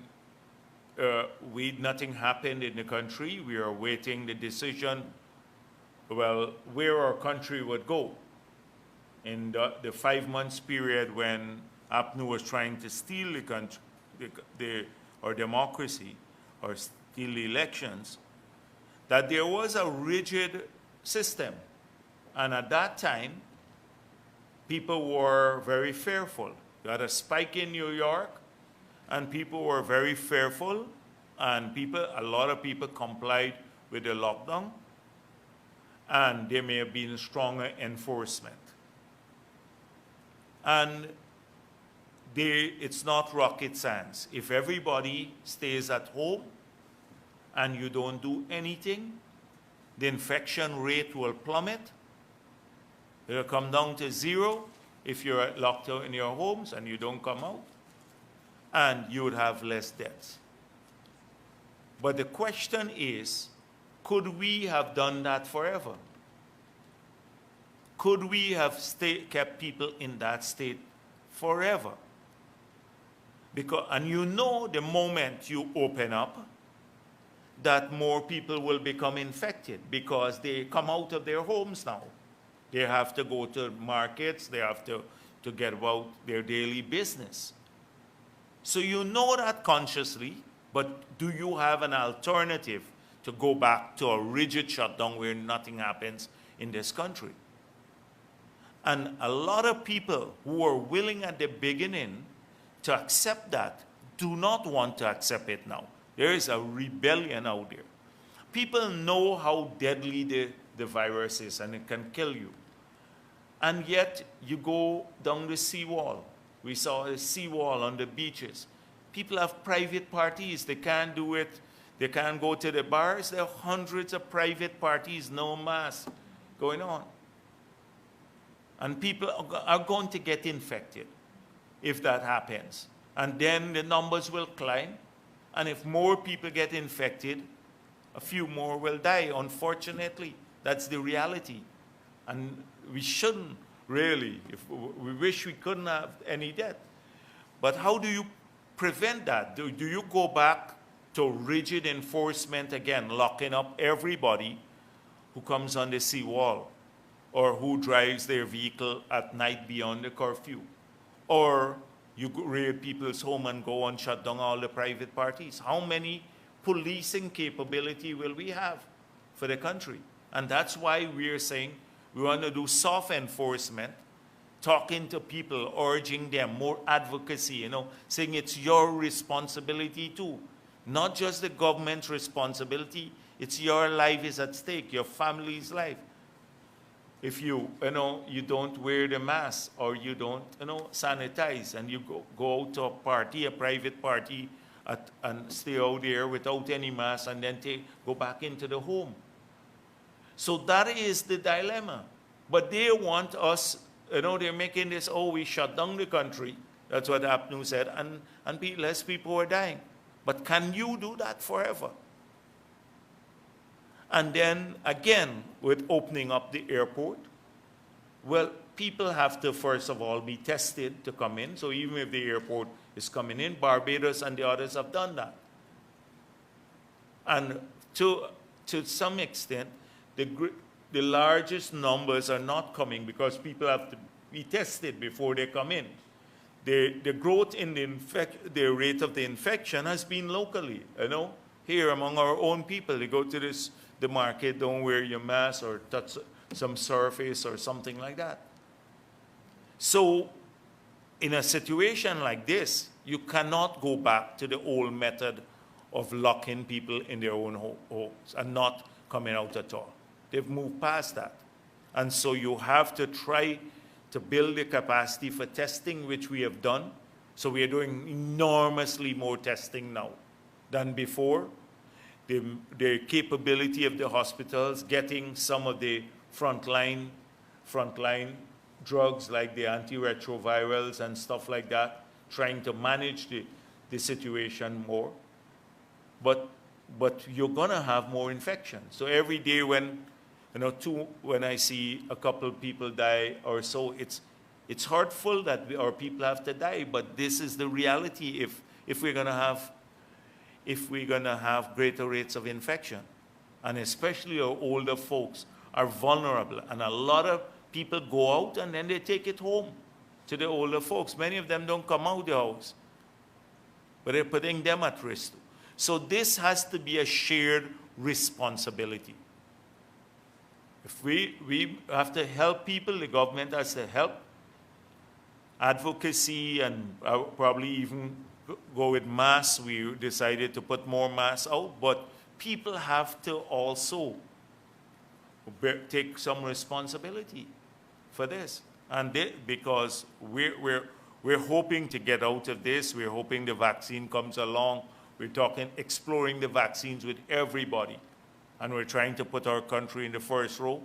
A: nothing happened in the country, we were awaiting the decision, well, where our country would go. In the 5 months period when APNU was trying to steal the country, our democracy, or steal the elections, that there was a rigid system. And at that time, people were very fearful. You had a spike in New York, and people were very fearful, and a lot of people complied with the lockdown, and there may have been stronger enforcement. And it's not rocket science. If everybody stays at home and you don't do anything, the infection rate will plummet. It'll come down to zero if you're locked out in your homes and you don't come out, and you would have less deaths. But the question is, could we have done that forever? Could we have kept people in that state forever? And you know the moment you open up, that more people will become infected because they come out of their homes now. They have to go to markets, they have to get about their daily business. So you know that consciously, but do you have an alternative to go back to a rigid shutdown where nothing happens in this country? And a lot of people who were willing at the beginning to accept that do not want to accept it now. There is a rebellion out there. People know how deadly the virus is, and it can kill you. And yet, you go down the seawall. We saw a seawall on the beaches. People have private parties. They can't do it. They can't go to the bars. There are hundreds of private parties, no mask going on. And people are going to get infected if that happens. And then the numbers will climb. And if more people get infected, a few more will die, unfortunately. That's the reality. And we shouldn't really, we wish we couldn't have any death. But how do you prevent that? Do you go back to rigid enforcement again, locking up everybody who comes on the seawall or who drives their vehicle at night beyond the curfew? Or you raid people's home and go and shut down all the private parties? How many policing capability will we have for the country? And that's why we're saying we want to do soft enforcement, talking to people, urging them, more advocacy, saying it's your responsibility too. Not just the government's responsibility, it's your life is at stake, your family's life. If you don't wear the mask or you don't, sanitize, and you go out to a party, a private party, and stay out there without any mask, and then go back into the home. So that is the dilemma. But they want us, they're making this, we shut down the country. That's what APNU said, and less people are dying. But can you do that forever? And then again, with opening up the airport, well, people have to first of all be tested to come in. So even if the airport is coming in, Barbados and the others have done that. And to some extent, the largest numbers are not coming because people have to be tested before they come in. The growth in the rate of the infection has been locally, here among our own people. They go to the market, don't wear your mask or touch some surface or something like that. So in a situation like this, you cannot go back to the old method of locking people in their own homes and not coming out at all. They've moved past that. And so you have to try to build the capacity for testing, which we have done. So we are doing enormously more testing now than before. The capability of the hospitals, getting some of the frontline drugs like the antiretrovirals and stuff like that, trying to manage the situation more. But you're gonna have more infections. So every day when I see a couple of people die or so, it's hurtful that our people have to die, but this is the reality if we're gonna have greater rates of infection. And especially our older folks are vulnerable. And a lot of people go out and then they take it home to the older folks. Many of them don't come out the house, but they're putting them at risk. So this has to be a shared responsibility. If we have to help people, the government has to help. Advocacy and probably even go with masks. We decided to put more masks out, but people have to also take some responsibility for this. And because we're hoping to get out of this, we're hoping the vaccine comes along. We're exploring the vaccines with everybody. And we're trying to put our country in the first row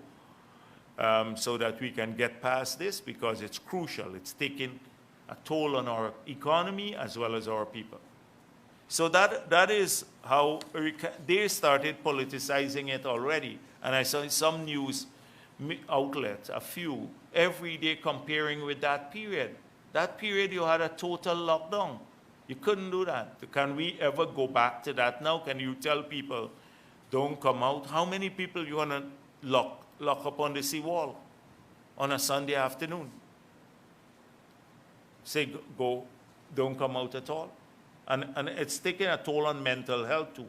A: so that we can get past this because it's crucial. It's taking a toll on our economy as well as our people. So that is how they started politicizing it already. And I saw some news outlets, a few, every day comparing with that period. That period you had a total lockdown. You couldn't do that. Can we ever go back to that now? Can you tell people, don't come out? How many people you want to lock up on the seawall on a Sunday afternoon? Say, go, don't come out at all. And it's taking a toll on mental health too.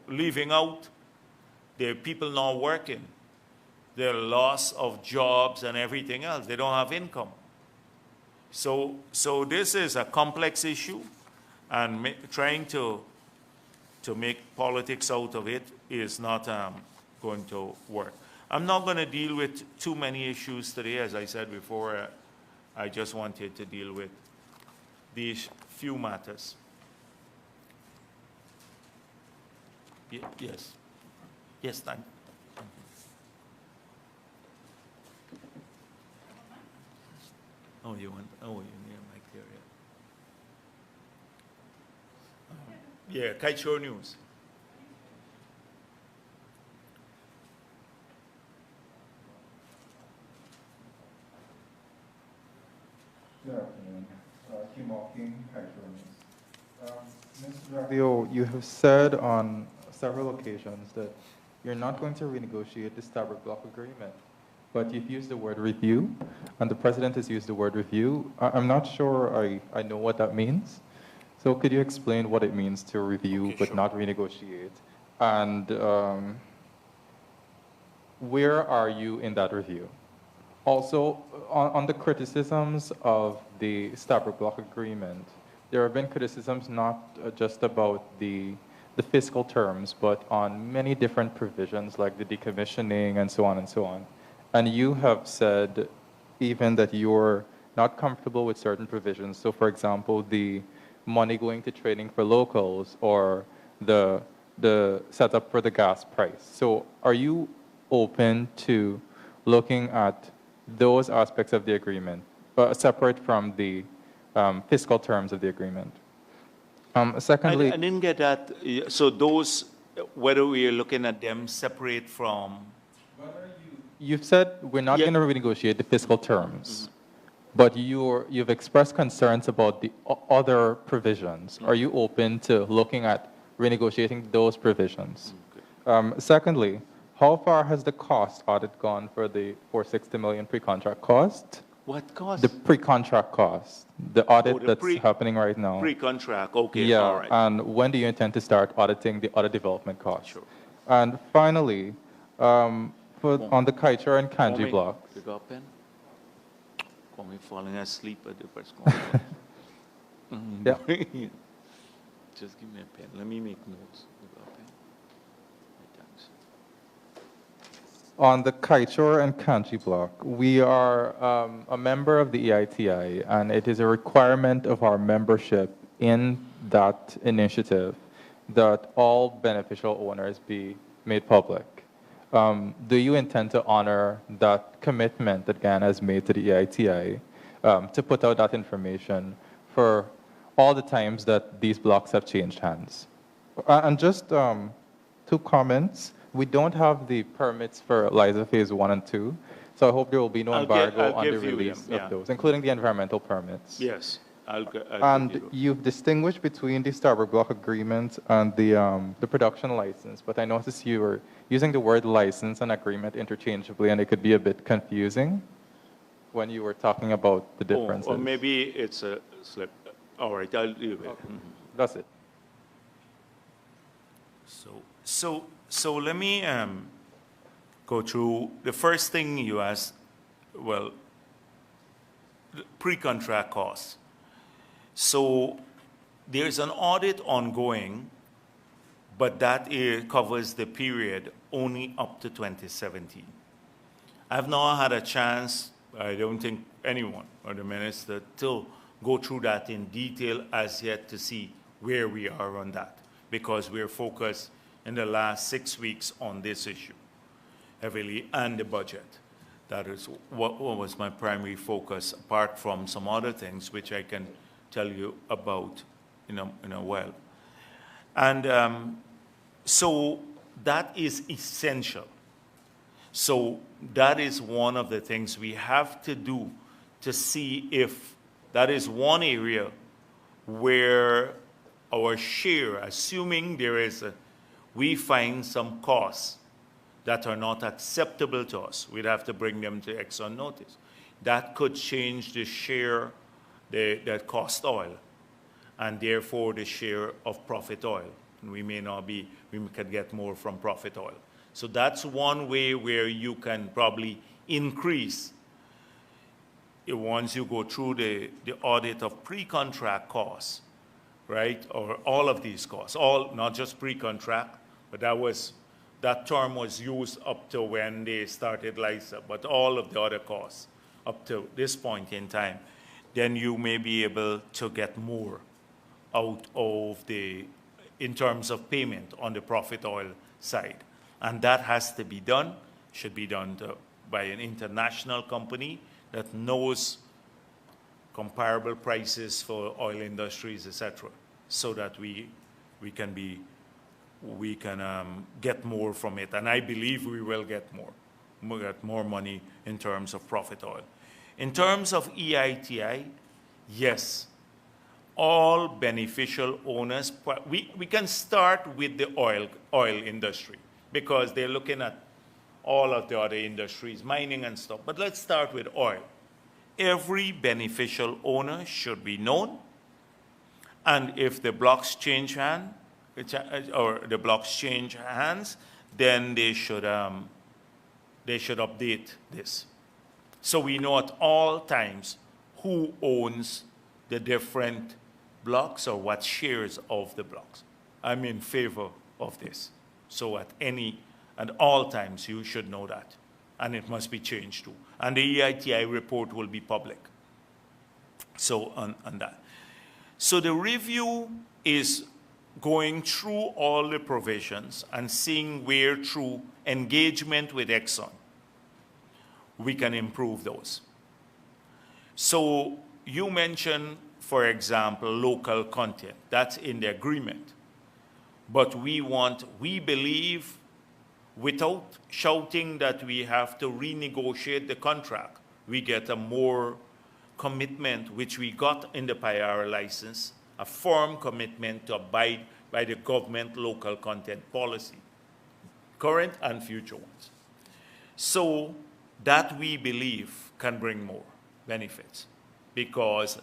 A: Leaving out, there are people not working. Their loss of jobs and everything else. They don't have income. So this is a complex issue, and trying to make politics out of it is not going to work. I'm not going to deal with too many issues today. As I said before, I just wanted to deal with these few matters. Yes. Yes, thank you. Oh, you need a mic there, yeah. Yeah, Kite Show News.
B: Good afternoon. Kim Hawking, Kite Show News. Mr. Jagdeo, you have said on several occasions that you're not going to renegotiate the Stabroek Block Agreement. But you've used the word review, and the President has used the word review. I'm not sure I know what that means. So could you explain what it means to review but not renegotiate? And where are you in that review? Also, on the criticisms of the Stabroek Block Agreement, there have been criticisms not just about the fiscal terms, but on many different provisions like the decommissioning and so on and so on. And you have said even that you're not comfortable with certain provisions. So for example, the money going to training for locals or the setup for the gas price. So are you open to looking at those aspects of the agreement, separate from the fiscal terms of the agreement? Secondly,
A: I didn't get that. So those, whether we are looking at them separate from,
B: you've said we're not
A: Yeah.
B: going to renegotiate the fiscal terms, but you've expressed concerns about the other provisions. Are you open to looking at renegotiating those provisions? Secondly, how far has the cost audit gone for the 460 million pre-contract cost?
A: what cost?
B: The pre-contract cost, the audit
A: the
B: that's happening right now.
A: Pre-contract, okay,
B: Yeah,
A: all right.
B: and when do you intend to start auditing the other development costs?
A: Sure.
B: And finally, on the Kaichor and Kanji
A: Kwame,
B: blocks,
A: You got a pen? Kwame falling asleep at the press conference.
B: Yeah.
A: Just give me a pen. Let me make notes. You got a pen? Thanks.
B: on the Kaichor and Kanji block, we are a member of the EITI, and it is a requirement of our membership in that initiative that all beneficial owners be made public. Do you intend to honor that commitment that Ghana has made to the EITI to put out that information for all the times that these blocks have changed hands? And just two comments. We don't have the permits for LISA Phase 1 and 2, so I hope there will be no embargo
A: I'll
B: on the
A: give you
B: release
A: them, yeah.
B: of those, including the environmental permits.
A: Yes, I'll
B: And
A: give you.
B: you've distinguished between the Starboard Block Agreement and the production license, but I noticed you were using the word license and agreement interchangeably, and it could be a bit confusing when you were talking about the differences.
A: Or maybe it's a slip. All right, I'll leave it.
B: That's it.
A: So let me go through the first thing you asked. Well, the pre-contract costs. So there's an audit ongoing, but that covers the period only up to 2017. I've not had a chance, I don't think anyone or the minister, to go through that in detail as yet to see where we are on that, because we're focused in the last 6 weeks on this issue heavily, and the budget. That is what was my primary focus, apart from some other things which I can tell you about in a while. And so that is essential. So that is one of the things we have to do to see if that is one area where our share, assuming we find some costs that are not acceptable to us, we'd have to bring them to Exxon notice. That could change the share that cost oil, and therefore the share of profit oil. And we could get more from profit oil. So that's one way where you can probably increase once you go through the audit of pre-contract costs, right? Or all of these costs, not just pre-contract, but that term was used up to when they started LISA, but all of the other costs up to this point in time, then you may be able to get more out of in terms of payment on the profit oil side. And that has to be done, should be done by an international company that knows comparable prices for oil industries, etc., so that we can get more from it. And I believe we will get more. We'll get more money in terms of profit oil. In terms of EITI, yes, all beneficial owners, we can start with the oil industry, because they're looking at all of the other industries, mining and stuff. But let's start with oil. Every beneficial owner should be known, and if the blocks change hands, then they should update this. So we know at all times who owns the different blocks or what shares of the blocks. I'm in favor of this. So at all times you should know that. And it must be changed too. And the EITI report will be public. So on that. So the review is going through all the provisions and seeing where through engagement with Exxon we can improve those. So you mentioned for example, local content. That's in the agreement. But we believe, without shouting that we have to renegotiate the contract, we get a more commitment, which we got in the PIR license, a firm commitment to abide by the government local content policy, current and future ones. So that we believe can bring more benefits, because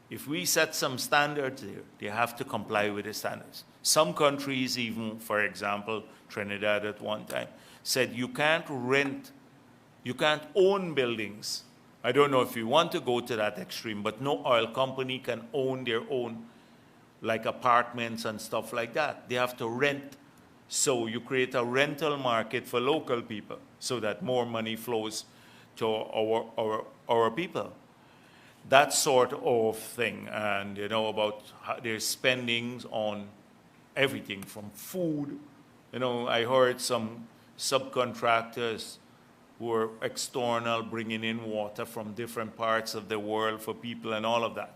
A: if we set some standards there, they have to comply with the standards. Some countries even, for example, Trinidad at one time, said you can't rent, you can't own buildings. I don't know if you want to go to that extreme, but no oil company can own their own, like apartments and stuff like that. They have to rent. So you create a rental market for local people so that more money flows to our people. That sort of thing. And you know, about their spendings on everything from food. You know, I heard some subcontractors who are external, bringing in water from different parts of the world for people and all of that.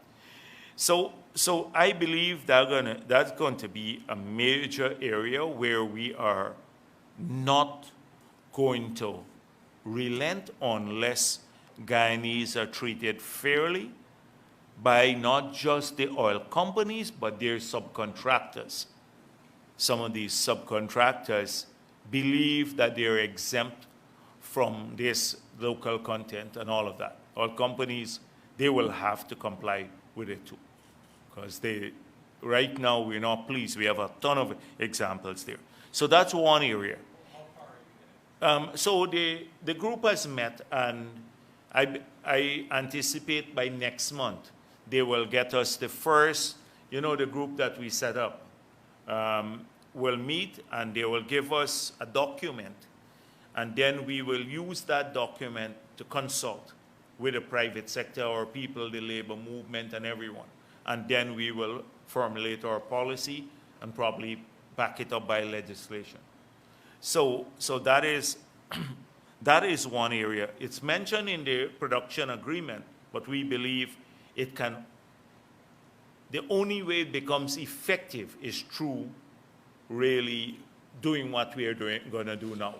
A: So I believe that's going to be a major area where we are not going to relent unless Guyanese are treated fairly by not just the oil companies, but their subcontractors. Some of these subcontractors believe that they're exempt from this local content and all of that. Oil companies, they will have to comply with it too. Because right now we're not pleased. We have a ton of examples there. So that's one area. So the group has met, and I anticipate by next month they will get us the first, you know, the group that we set up will meet, and they will give us a document, and then we will use that document to consult with the private sector or people, the labor movement and everyone. And then we will formulate our policy and probably back it up by legislation. So that is, that is one area. It's mentioned in the production agreement, but we believe it can, the only way it becomes effective is through really doing what we are going to do now.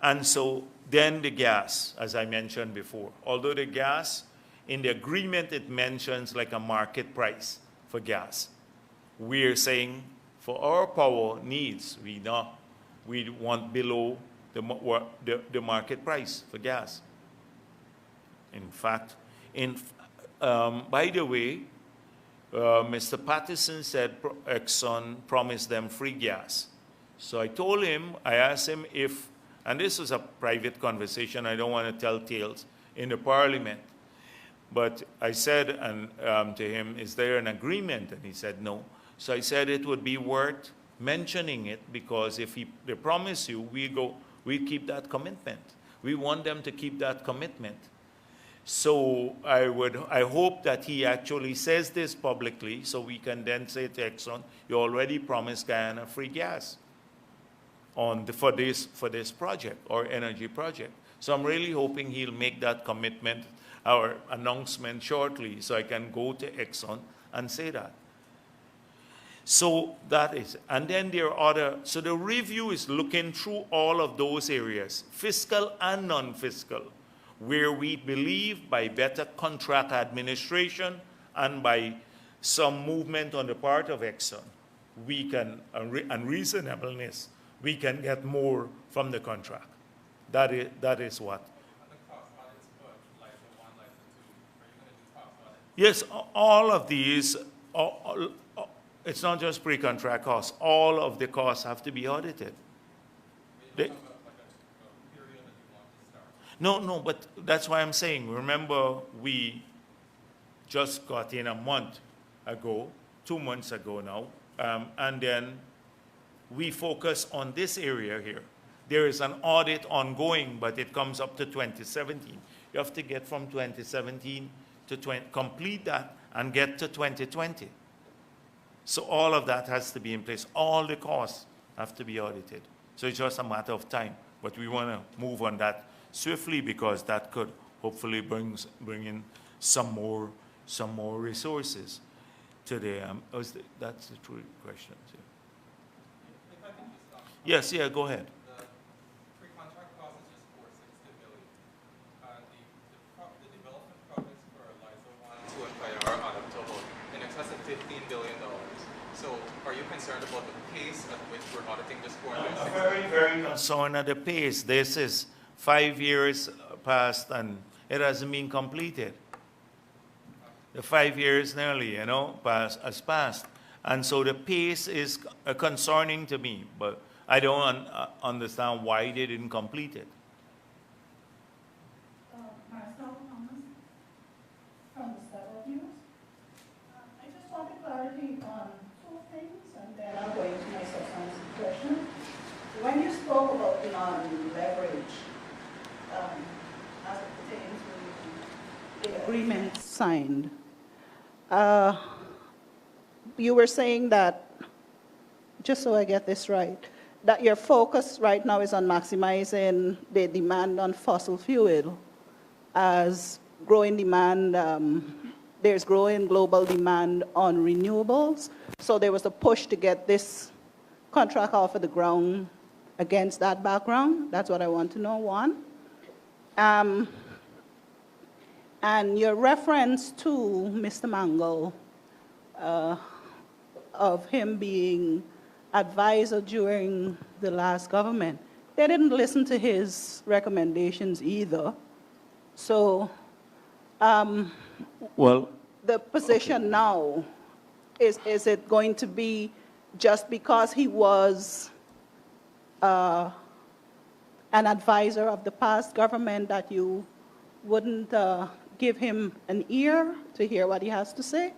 A: And so then the gas, as I mentioned before, although the gas, in the agreement it mentions like a market price for gas. We're saying for our power needs, we want below the market price for gas. In fact, by the way, Mr. Patterson said Exxon promised them free gas. So I told him, I asked him if, and this was a private conversation, I don't want to tell tales in the parliament, but I said to him, is there an agreement? And he said no. So I said it would be worth mentioning it, because if they promise you, we keep that commitment. We want them to keep that commitment. So I hope that he actually says this publicly, so we can then say to Exxon, you already promised Guyana free gas for this project or energy project. So I'm really hoping he'll make that commitment or announcement shortly, so I can go to Exxon and say that. So that is, and then there are other, so the review is looking through all of those areas, fiscal and non-fiscal, where we believe by better contract administration and by some movement on the part of Exxon, we can, and reasonableness, we can get more from the contract. That is what. Yes, all of these, it's not just pre-contract costs. All of the costs have to be audited. No, but that's why I'm saying, remember, we just got in a month ago, 2 months ago now, and then we focus on this area here. There is an audit ongoing, but it comes up to 2017. You have to get from 2017 to complete that and get to 2020. So all of that has to be in place. All the costs have to be audited. So it's just a matter of time. But we want to move on that swiftly, because that could hopefully bring in some more some more resources to the, that's the true question.
B: If I can just
A: Yes, yeah, go ahead.
B: the pre-contract cost is just 460 million. The development projects for LISA 1, 2, and 5 are on a total in excess of $15 billion. So are you concerned about the pace at which we're auditing this
A: I'm very, very concerned at the pace. This is 5 years past and it hasn't been completed. The 5 years nearly, has passed. And so the pace is concerning to me, but I don't understand why they didn't complete it.
C: Marcel Thomas from the Several News. I just wanted clarity on two things, and then I'll go into my substantive question. When you spoke about non-leverage, as it pertains to the agreement signed, you were saying that, just so I get this right, that your focus right now is on maximizing the demand on fossil fuel as growing demand, there's growing global demand on renewables. So there was a push to get this contract off of the ground against that background. That's what I want to know, one. And your reference to Mr. Mangle, of him being advisor during the last government, they didn't listen to his recommendations either. So
A: Well,
C: the position now, is it going to be just because he was an advisor of the past government that you wouldn't give him an ear to hear what he has to say?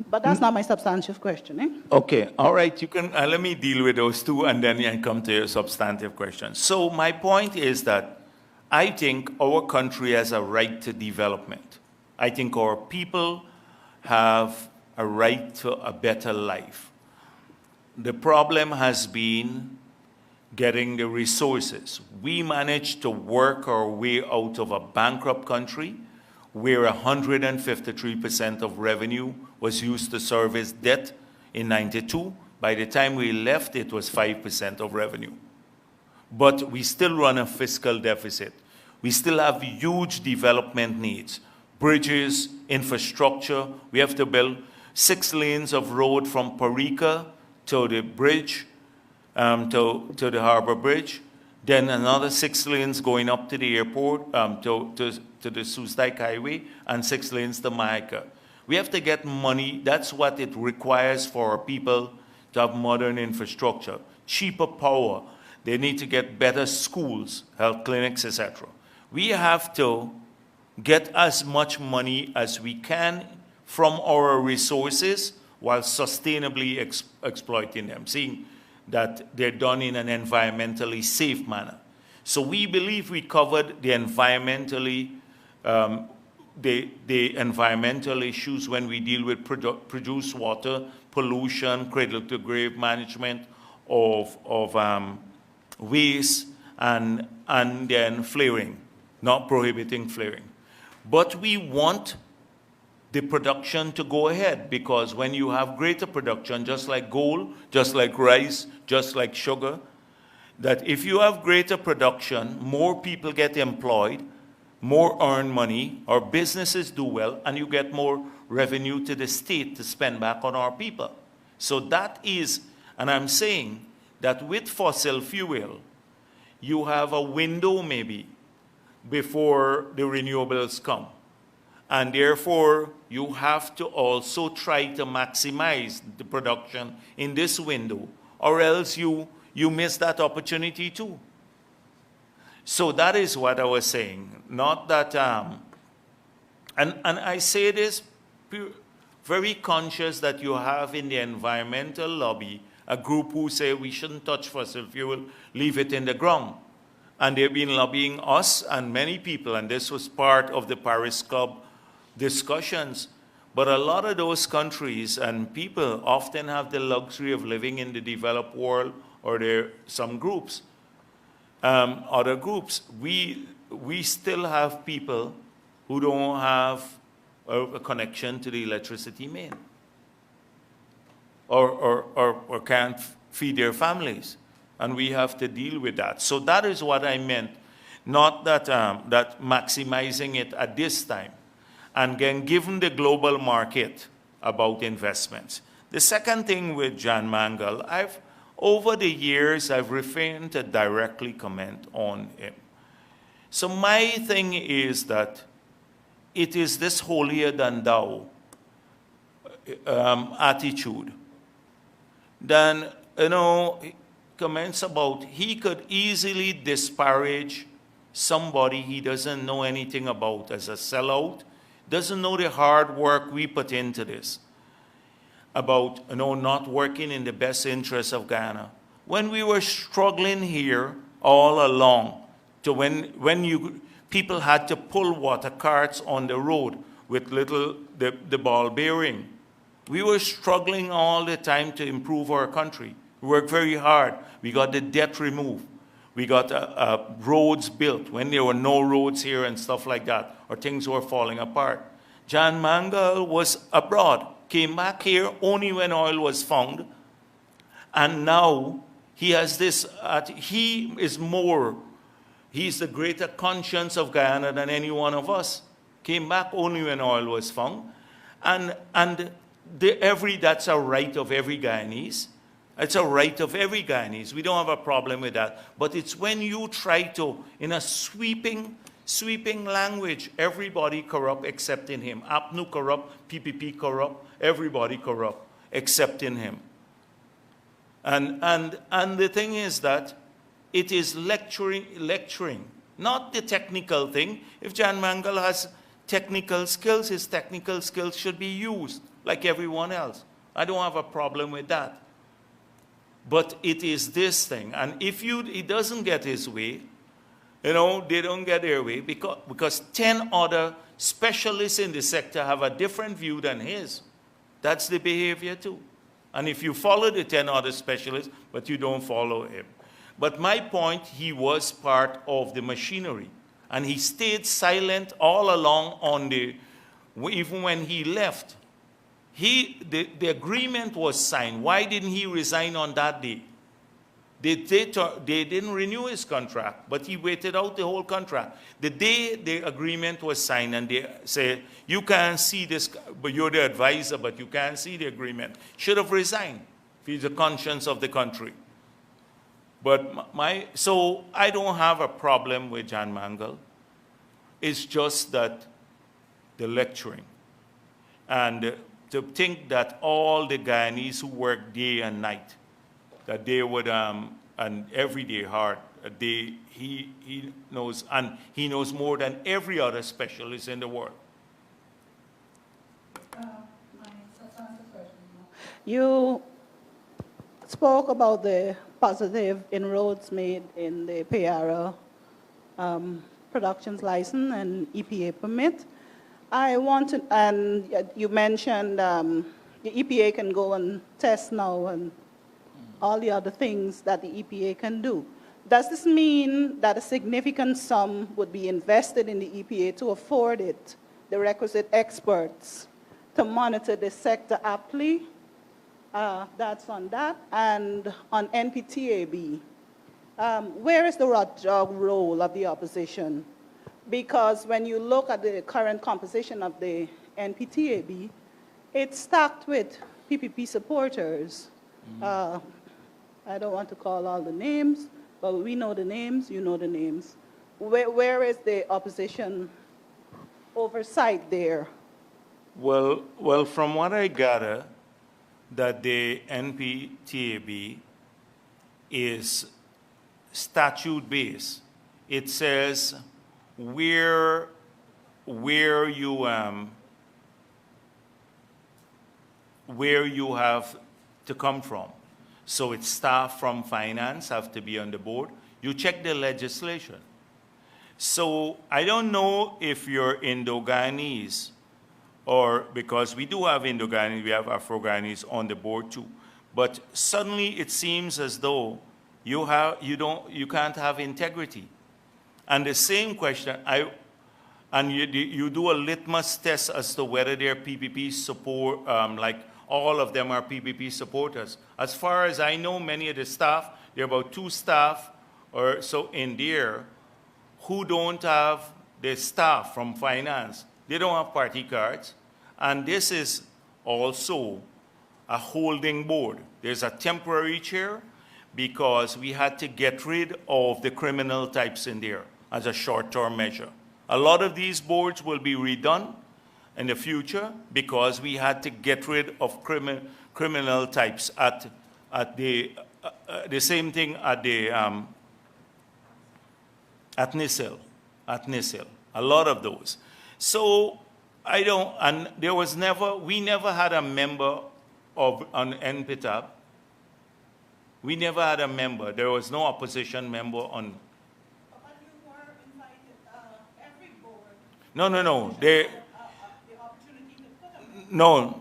C: But that's not my substantive question, eh?
A: okay, all right, you can, let me deal with those two and then I come to your substantive question. So my point is that I think our country has a right to development. I think our people have a right to a better life. The problem has been getting the resources. We managed to work our way out of a bankrupt country where 153% of revenue was used to service debt in '92. By the time we left, it was 5% of revenue. But we still run a fiscal deficit. We still have huge development needs. Bridges, infrastructure. We have to build 6 lanes of road from Parika to the bridge, to the harbor bridge. Then another 6 lanes going up to the airport, to the Soesdijk Highway, and 6 lanes to Maika. We have to get money. That's what it requires for our people to have modern infrastructure, cheaper power. They need to get better schools, health clinics, etc. We have to get as much money as we can from our resources while sustainably exploiting them, seeing that they're done in an environmentally safe manner. So we believe we covered the environmentally, the environmental issues when we deal with produced water, pollution, cradle-to-grave management of waste, and then flaring, not prohibiting flaring. But we want the production to go ahead, because when you have greater production, just like gold, just like rice, just like sugar, that if you have greater production, more people get employed, more earn money, our businesses do well, and you get more revenue to the state to spend back on our people. So that is, and I'm saying that with fossil fuel, you have a window maybe before the renewables come. And therefore, you have to also try to maximize the production in this window, or else you miss that opportunity too. So that is what I was saying. Not that, and I say this very conscious that you have in the environmental lobby a group who say we shouldn't touch fossil fuel, leave it in the ground. And they've been lobbying us and many people, and this was part of the Paris Club discussions. But a lot of those countries and people often have the luxury of living in the developed world, or some groups, other groups. We still have people who don't have a connection to the electricity main, or can't feed their families. And we have to deal with that. So that is what I meant, not that, that maximizing it at this time. And again, given the global market about investments. The second thing with Jan Mangal, over the years, I've refrained to directly comment on him. So my thing is that it is this holier than thou attitude. Then, comments about he could easily disparage somebody he doesn't know anything about as a sellout, doesn't know the hard work we put into this, about not working in the best interest of Guyana. When we were struggling here all along, to when people had to pull water carts on the road with the ball bearing, we were struggling all the time to improve our country. We worked very hard. We got the debt removed. We got roads built when there were no roads here and stuff like that, or things were falling apart. Jan Mangal was abroad, came back here only when oil was found, and now he has this, he's the greater conscience of Guyana than any one of us. Came back only when oil was found, and that's a right of every Guyanese. It's a right of every Guyanese. We don't have a problem with that. But it's when you try to, in a sweeping language, everybody corrupt excepting him. APNU corrupt, PPP corrupt, everybody corrupt excepting him. And the thing is that it is lecturing, not the technical thing. If Jan Mangal has technical skills, his technical skills should be used like everyone else. I don't have a problem with that. But it is this thing. And if he doesn't get his way, they don't get their way because 10 other specialists in the sector have a different view than his. That's the behavior too. And if you follow the 10 other specialists, but you don't follow him. But my point, he was part of the machinery. And he stayed silent all along even when he left. The agreement was signed. Why didn't he resign on that day? They didn't renew his contract, but he waited out the whole contract. The day the agreement was signed and they said, you can't see this, but you're the advisor, but you can't see the agreement, should have resigned if he's the conscience of the country. But so I don't have a problem with Jan Mangal. It's just that the lecturing. And to think that all the Guyanese who work day and night, that they would, and every day hard, he knows, and he knows more than every other specialist in the world.
C: You spoke about the positive inroads made in the Payara productions license and EPA permit. And you mentioned the EPA can go and test now and all the other things that the EPA can do. Does this mean that a significant sum would be invested in the EPA to afford it, the requisite experts, to monitor the sector aptly? That's on that. And on NPTAB, where is the watchdog role of the opposition? Because when you look at the current composition of the NPTAB, it's stacked with PPP supporters. I don't want to call all the names, but we know the names, you know the names. Where is the opposition oversight there?
A: Well, from what I gather, that the NPTAB is statute-based. It says where you have to come from. So it's staff from finance have to be on the board. You check the legislation. So I don't know if you're Indo-Guyanese, or because we do have Indo-Guyanese, we have Afro-Guyanese on the board too. But suddenly it seems as though you can't have integrity. And the same question, and you do a litmus test as to whether they're PPP support, like all of them are PPP supporters. As far as I know, many of the staff, there are about 2 staff or so in there who don't have their staff from finance. They don't have party cards. And this is also a holding board. There's a temporary chair because we had to get rid of the criminal types in there as a short-term measure. A lot of these boards will be redone in the future because we had to get rid of criminal types at the same thing at the at NISIL, a lot of those. So I don't, and there was never, we never had a member of an NPTAB. We never had a member. There was no opposition member on.
C: But you were invited, every board.
A: No. They,
C: The opportunity to put a
A: no,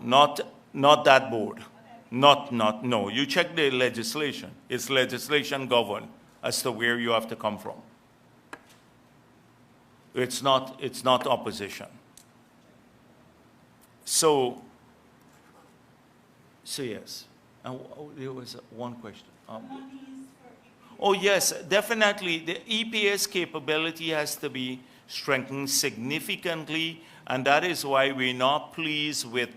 A: not that board. No. You check the legislation. It's legislation governed as to where you have to come from. It's not opposition. So yes. There was one question. Oh yes, definitely. The EPS capability has to be strengthened significantly, and that is why we're not pleased with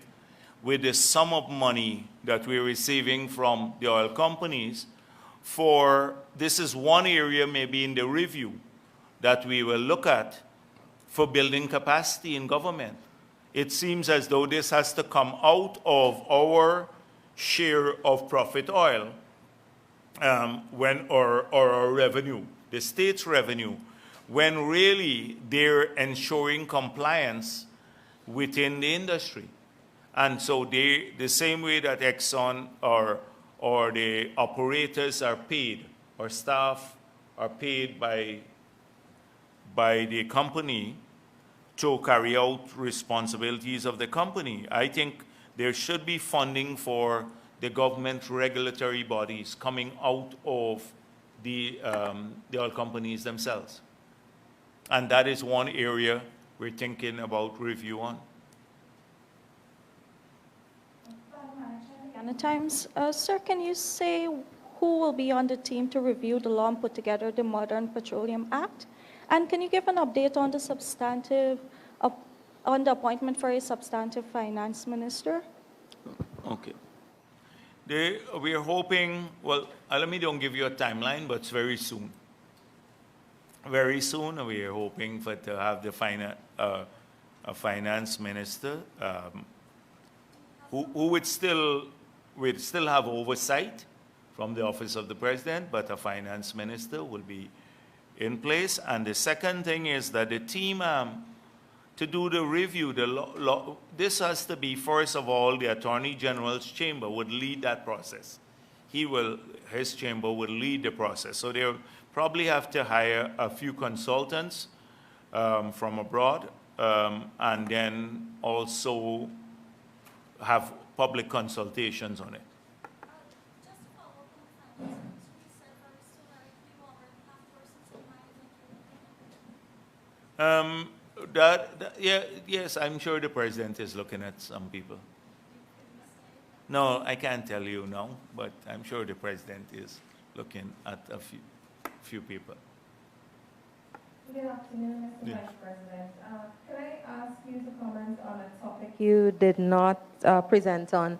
A: the sum of money that we're receiving from the oil companies. For this is one area maybe in the review that we will look at for building capacity in government. It seems as though this has to come out of our share of profit oil or our revenue, the state's revenue, when really they're ensuring compliance within the industry. And so the same way that Exxon or the operators are paid, or staff are paid by the company to carry out responsibilities of the company. I think there should be funding for the government regulatory bodies coming out of the oil companies themselves. And that is one area we're thinking about review on.
D: Times. Sir, can you say who will be on the team to review the law and put together the Modern Petroleum Act? And can you give an update on the on the appointment for a substantive finance minister?
A: Okay. We are hoping, well, let me don't give you a timeline, but it's very soon. Very soon, we are hoping to have the a finance minister who would still have oversight from the office of the president, but a finance minister will be in place. And the second thing is that the team to do the review, this has to be, first of all, the Attorney General's chamber would lead that process. His chamber would lead the process. So they'll probably have to hire a few consultants from abroad, and then also have public consultations on it.
E: Just to follow up on the finance, you said that we're still very few over half persons in mind.
A: Yes, I'm sure the president is looking at some people. No, I can't tell you now, but I'm sure the president is looking at a few people.
F: Good afternoon, Mr.
A: Yeah.
F: Vice President. Can I ask you to comment on a topic you did not present on?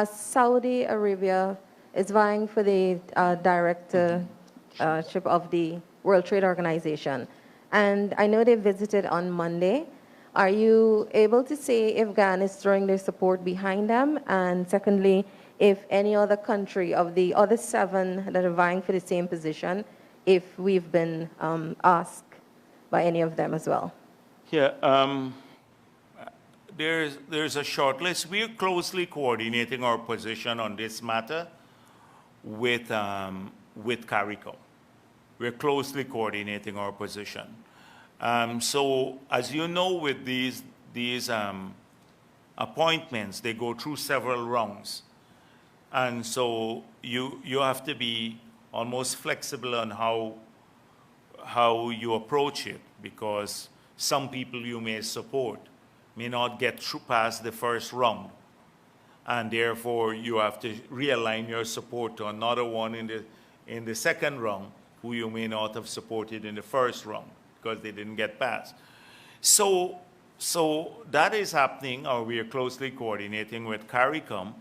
F: Saudi Arabia is vying for the directorship of the World Trade Organization. And I know they visited on Monday. Are you able to say if Ghana is throwing their support behind them? And secondly, if any other country of the other 7 that are vying for the same position, if we've been asked by any of them as well?
A: Yeah, there's a short list. We're closely coordinating our position on this matter with CARICOM. We're closely coordinating our position. So, as you know, with these appointments, they go through several rounds. And so you have to be almost flexible on how you approach it, because some people you may support may not get through past the first round. And therefore, you have to realign your support to another one in the second round who you may not have supported in the first round because they didn't get past. So that is happening, or we are closely coordinating with CARICOM.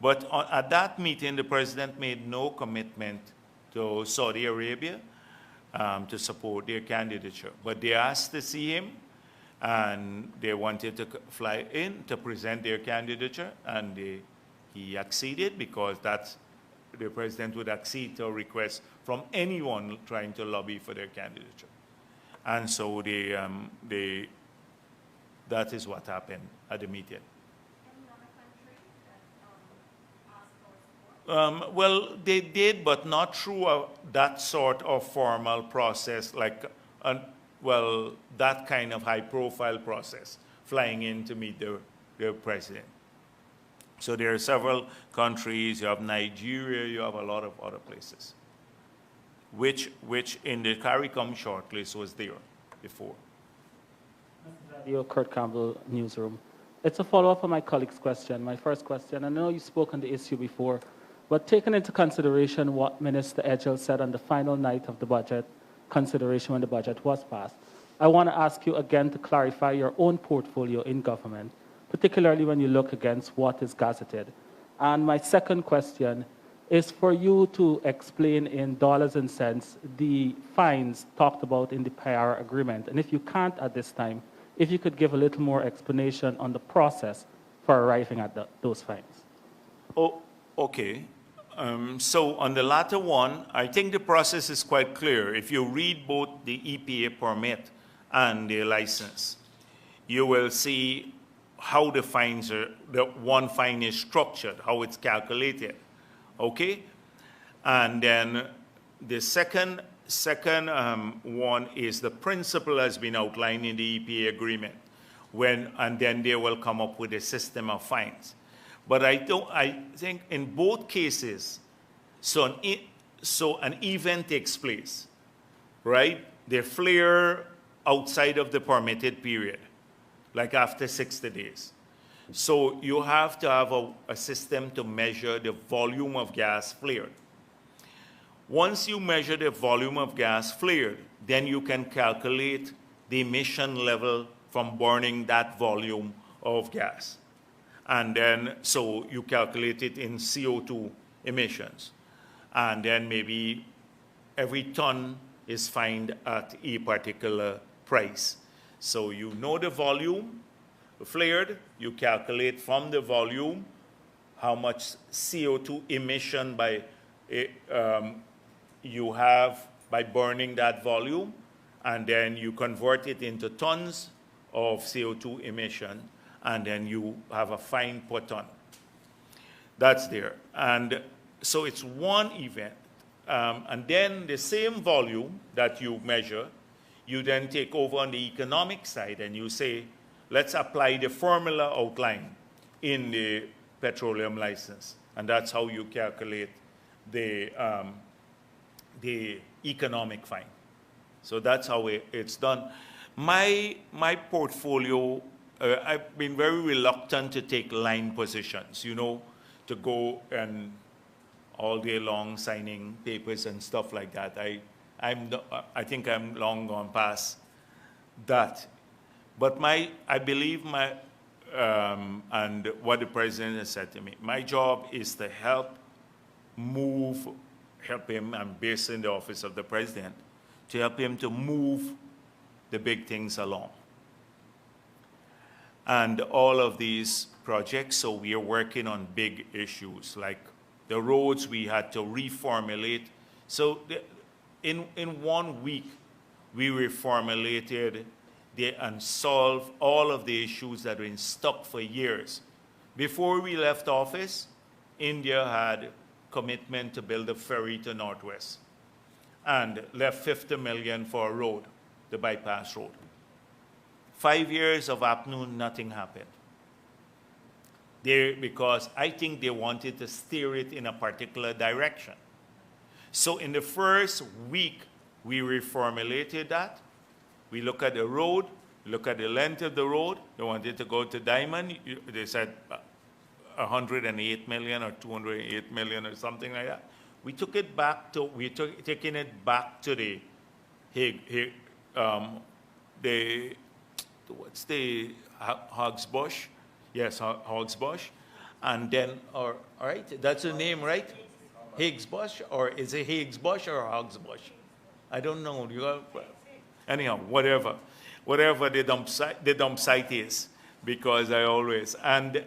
A: But at that meeting, the president made no commitment to Saudi Arabia to support their candidature. But they asked to see him, and they wanted to fly in to present their candidature, and he acceded because the president would accede to a request from anyone trying to lobby for their candidature. And so that is what happened at the meeting. Well, they did, but not through that sort of formal process, like, that kind of high-profile process, flying in to meet the president. So there are several countries. You have Nigeria. You have a lot of other places, which in the CARICOM shortlist was there before.
G: Your Kurt Campbell, Newsroom. It's a follow-up on my colleague's question. My first question, I know you spoke on the issue before, but taking into consideration what Minister Edgell said on the final night of the budget consideration when the budget was passed, I want to ask you again to clarify your own portfolio in government, particularly when you look against what is gazetted. And my second question is for you to explain in dollars and cents the fines talked about in the PR agreement. And if you can't at this time, if you could give a little more explanation on the process for arriving at those fines.
A: Oh, okay. So on the latter one, I think the process is quite clear. If you read both the EPA permit and the license, you will see how the fines are, the one fine is structured, how it's calculated, okay? And then the second one is the principle has been outlined in the EPA agreement, and then they will come up with a system of fines. But I think in both cases, so an event takes place, right? They flare outside of the permitted period, like after 60 days. So you have to have a system to measure the volume of gas flared. Once you measure the volume of gas flared, then you can calculate the emission level from burning that volume of gas. And then, so you calculate it in CO2 emissions. And then maybe every ton is fined at a particular price. So you know the volume flared, you calculate from the volume how much CO2 emission you have by burning that volume, and then you convert it into tons of CO2 emission, and then you have a fine per ton. That's there. And so it's one event. And then the same volume that you measure, you then take over on the economic side and you say, let's apply the formula outlined in the petroleum license. And that's how you calculate the economic fine. So that's how it's done. My portfolio, I've been very reluctant to take line positions, you know, to go and all day long signing papers and stuff like that. I think I'm long gone past that. But I believe and what the president has said to me, my job is to help him, I'm based in the office of the president, to help him to move the big things along. And all of these projects, so we are working on big issues, like the roads we had to reformulate. So in 1 week, we reformulated and solved all of the issues that have been stuck for years. Before we left office, India had commitment to build a ferry to Northwest and left $50 million for a road, the bypass road. 5 years of afternoon, nothing happened. Because I think they wanted to steer it in a particular direction. So in the first week, we reformulated that. We look at the road, look at the length of the road. They wanted to go to Diamond. They said 108 million or 208 million or something like that. We took it back to, taking it back to the what's the Hogsbush? Yes, Hogsbush. And then, all right, that's the name, right? Higgsbush, or is it Higgsbush or Hogsbush? I don't know. Anyhow, whatever the dump site is, because I always and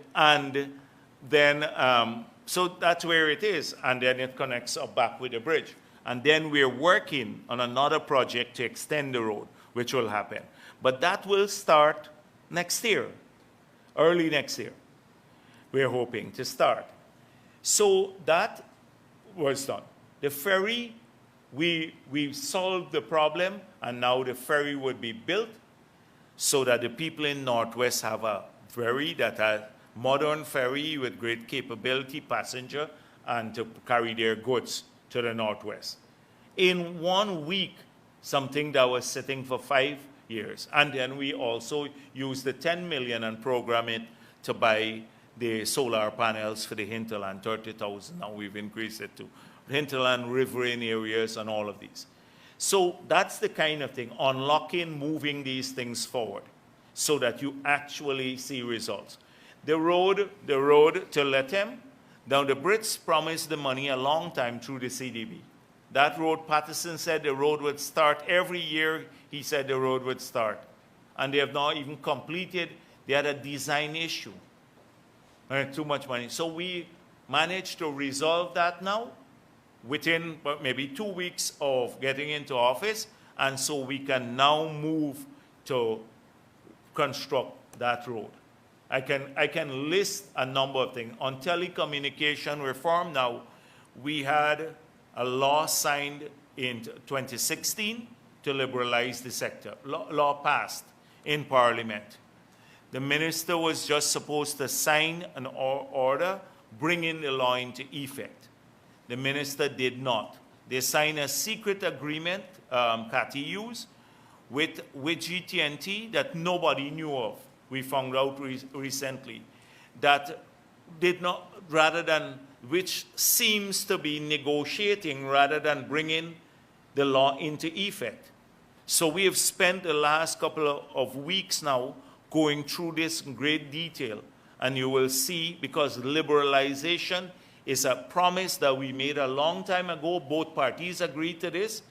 A: then so that's where it is, and then it connects up back with the bridge, and then we're working on another project to extend the road, which will happen, but that will start next year, early next year. We're hoping to start. So that was done. The ferry, we solved the problem, and now the ferry would be built so that the people in Northwest have a ferry, that a modern ferry with great capability, passenger, and to carry their goods to the Northwest. In 1 week, something that was sitting for 5 years. And then we also used the 10 million and program it to buy the solar panels for the hinterland, 30,000. Now we've increased it to hinterland, riverine areas, and all of these. So that's the kind of thing, unlocking, moving these things forward so that you actually see results. The road to Lethem, now the Brits promised the money a long time through the CDB. That road, Patterson said the road would start. Every year he said the road would start. And they have not even completed. They had a design issue. Too much money. So we managed to resolve that now within maybe 2 weeks of getting into office. And so we can now move to construct that road. I can list a number of things. On telecommunication reform now, we had a law signed in 2016 to liberalize the sector. Law passed in Parliament. The minister was just supposed to sign an order bringing the law into effect. The minister did not. They signed a secret agreement, Cathy used, with GT&T that nobody knew of. We found out recently that did not, rather than, which seems to be negotiating rather than bringing the law into effect. So we have spent the last couple of weeks now going through this in great detail, and you will see, because liberalization is a promise that we made a long time ago. Both parties agreed to this,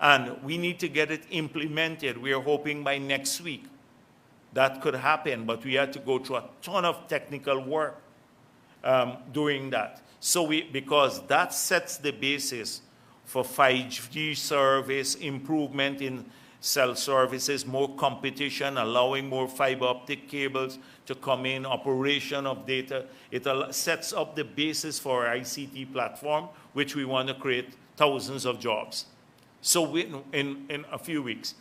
A: and we need to get it implemented. We are hoping by next week that could happen, but we had to go through a ton of technical work doing that. So because that sets the basis for 5G service, improvement in cell services, more competition, allowing more fiber optic cables to come in, operation of data. It sets up the basis for our ICT platform, which we want to create thousands of jobs. So in a few weeks.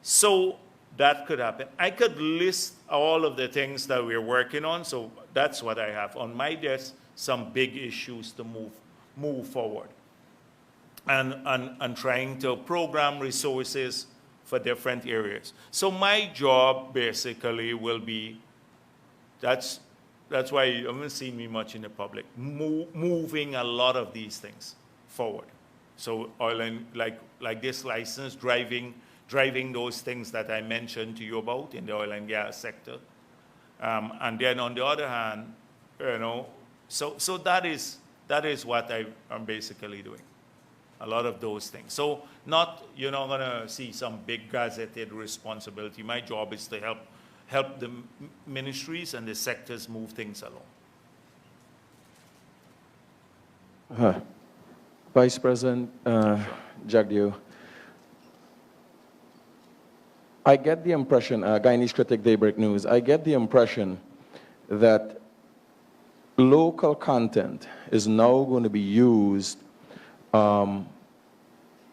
A: So that could happen. I could list all of the things that we're working on, so that's what I have on my desk, some big issues to move forward. And trying to program resources for different areas. So my job basically will be, that's why you haven't seen me much in the public, moving a lot of these things forward. So oil and like this license, driving those things that I mentioned to you about in the oil and gas sector. And then on the other hand, you know, so that is what I'm basically doing. A lot of those things. So you're not going to see some big gazetted responsibility. My job is to help the ministries and the sectors move things along.
H: Vice President Jagdeo, I get the impression, Guyanese Critic Daybreak News, I get the impression that local content is now going to be used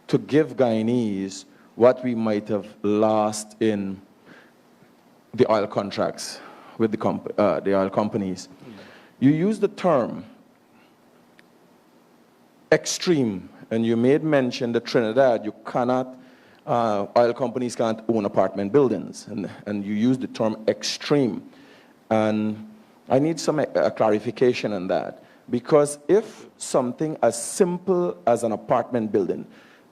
H: to give Guyanese what we might have lost in the oil contracts with the oil companies. You use the term extreme, and you made mention that Trinidad, you cannot oil companies can't own apartment buildings, and you use the term extreme. And I need some clarification on that, because if something as simple as an apartment building,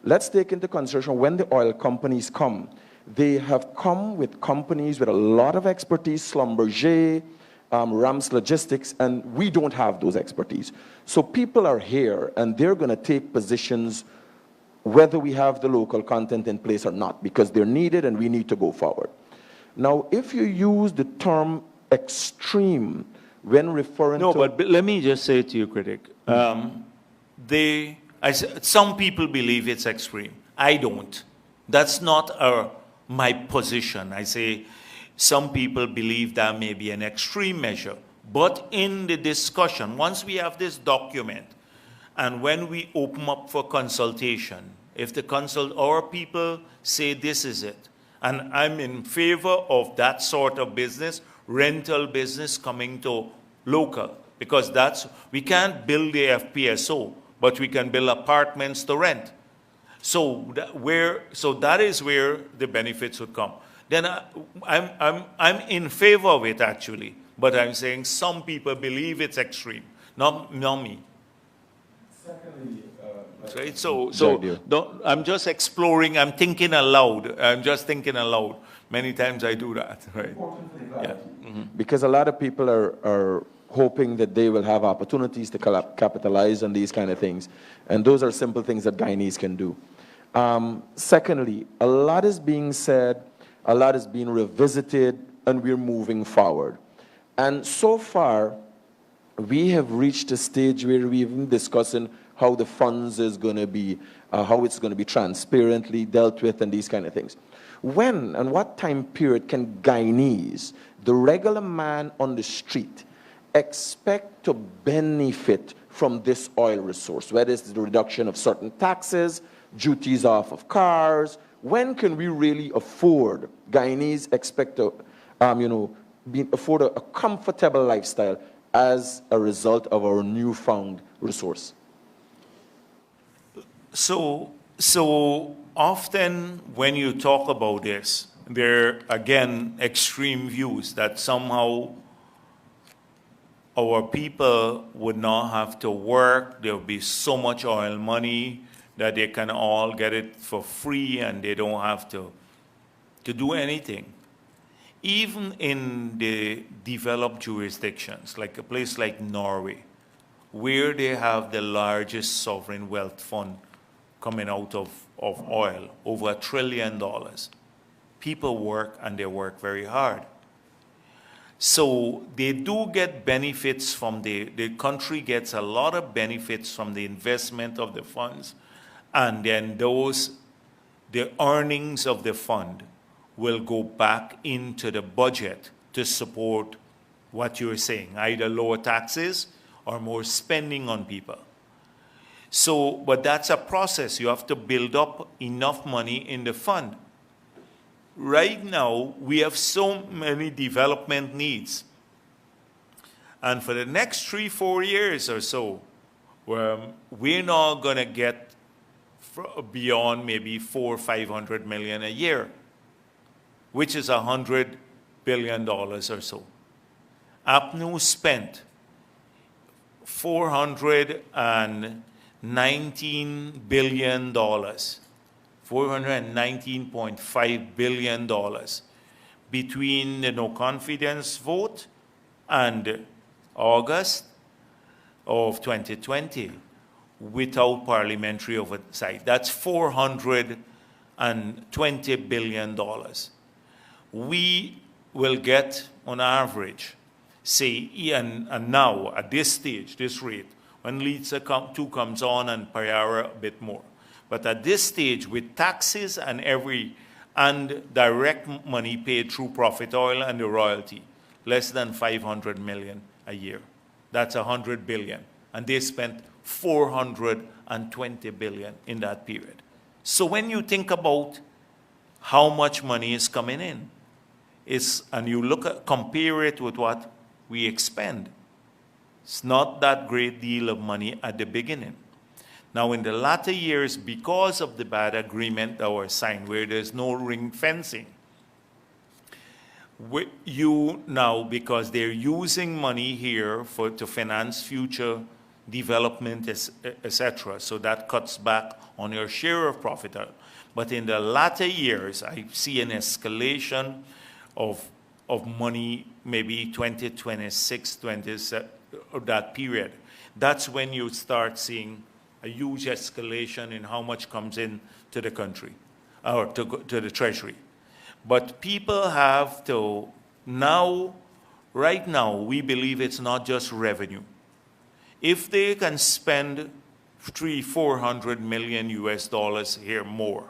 H: let's take into consideration when the oil companies come, they have come with companies with a lot of expertise, Schlumberger, Rams Logistics, and we don't have those expertise. So people are here, and they're going to take positions whether we have the local content in place or not, because they're needed and we need to go forward. Now, if you use the term extreme when referring to...
A: No, but let me just say to you, critic, some people believe it's extreme. I don't. That's not my position. I say some people believe that may be an extreme measure. But in the discussion, once we have this document, and when we open up for consultation, if our people say this is it, and I'm in favor of that sort of business, rental business coming to local, because we can't build the FPSO, but we can build apartments to rent. So that is where the benefits would come. Then I'm in favor of it, actually, but I'm saying some people believe it's extreme, not me.
H: Secondly,
A: right? So I'm just exploring. I'm thinking aloud. I'm just thinking aloud. Many times I do that, right? Yeah.
H: Because a lot of people are hoping that they will have opportunities to capitalize on these kind of things, and those are simple things that Guyanese can do. Secondly, a lot is being said, a lot is being revisited, and we're moving forward. And so far, we have reached a stage where we've been discussing how the funds is going to be, how it's going to be transparently dealt with, and these kind of things. When and what time period can Guyanese, the regular man on the street, expect to benefit from this oil resource, whether it's the reduction of certain taxes, duties off of cars? When can we really afford, Guyanese expect to, afford a comfortable lifestyle as a result of our newfound resource?
A: So often when you talk about this, there are, again, extreme views that somehow our people would not have to work. There would be so much oil money that they can all get it for free and they don't have to do anything. Even in the developed jurisdictions, like a place like Norway, where they have the largest sovereign wealth fund coming out of oil, over $1 trillion, people work, and they work very hard. So they do get benefits from the country gets a lot of benefits from the investment of the funds, and then the earnings of the fund will go back into the budget to support what you're saying, either lower taxes or more spending on people. So, but that's a process. You have to build up enough money in the fund. Right now, we have so many development needs. And for the next 3-4 years or so, we're not going to get beyond maybe $400 or $500 million a year, which is $100 billion or so. APNU spent $419 billion, $419.5 billion between the no confidence vote and August of 2020 without parliamentary oversight. That's $420 billion. We will get, on average, say, and now at this stage, this rate, when Liza 2 comes on and Payara a bit more. But at this stage, with taxes and direct money paid through profit oil and the royalty, less than $500 million a year. That's $100 billion. And they spent $420 billion in that period. So when you think about how much money is coming in, and you compare it with what we expend, it's not that great deal of money at the beginning. Now, in the latter years, because of the bad agreement that was signed, where there's no ring fencing, you now, because they're using money here to finance future development, etc., so that cuts back on your share of profit. But in the latter years, I see an escalation of money, maybe 2026, 27, or that period. That's when you start seeing a huge escalation in how much comes in to the country, or to the treasury. But people have to now, right now, we believe it's not just revenue. If they can spend $400 million US here more,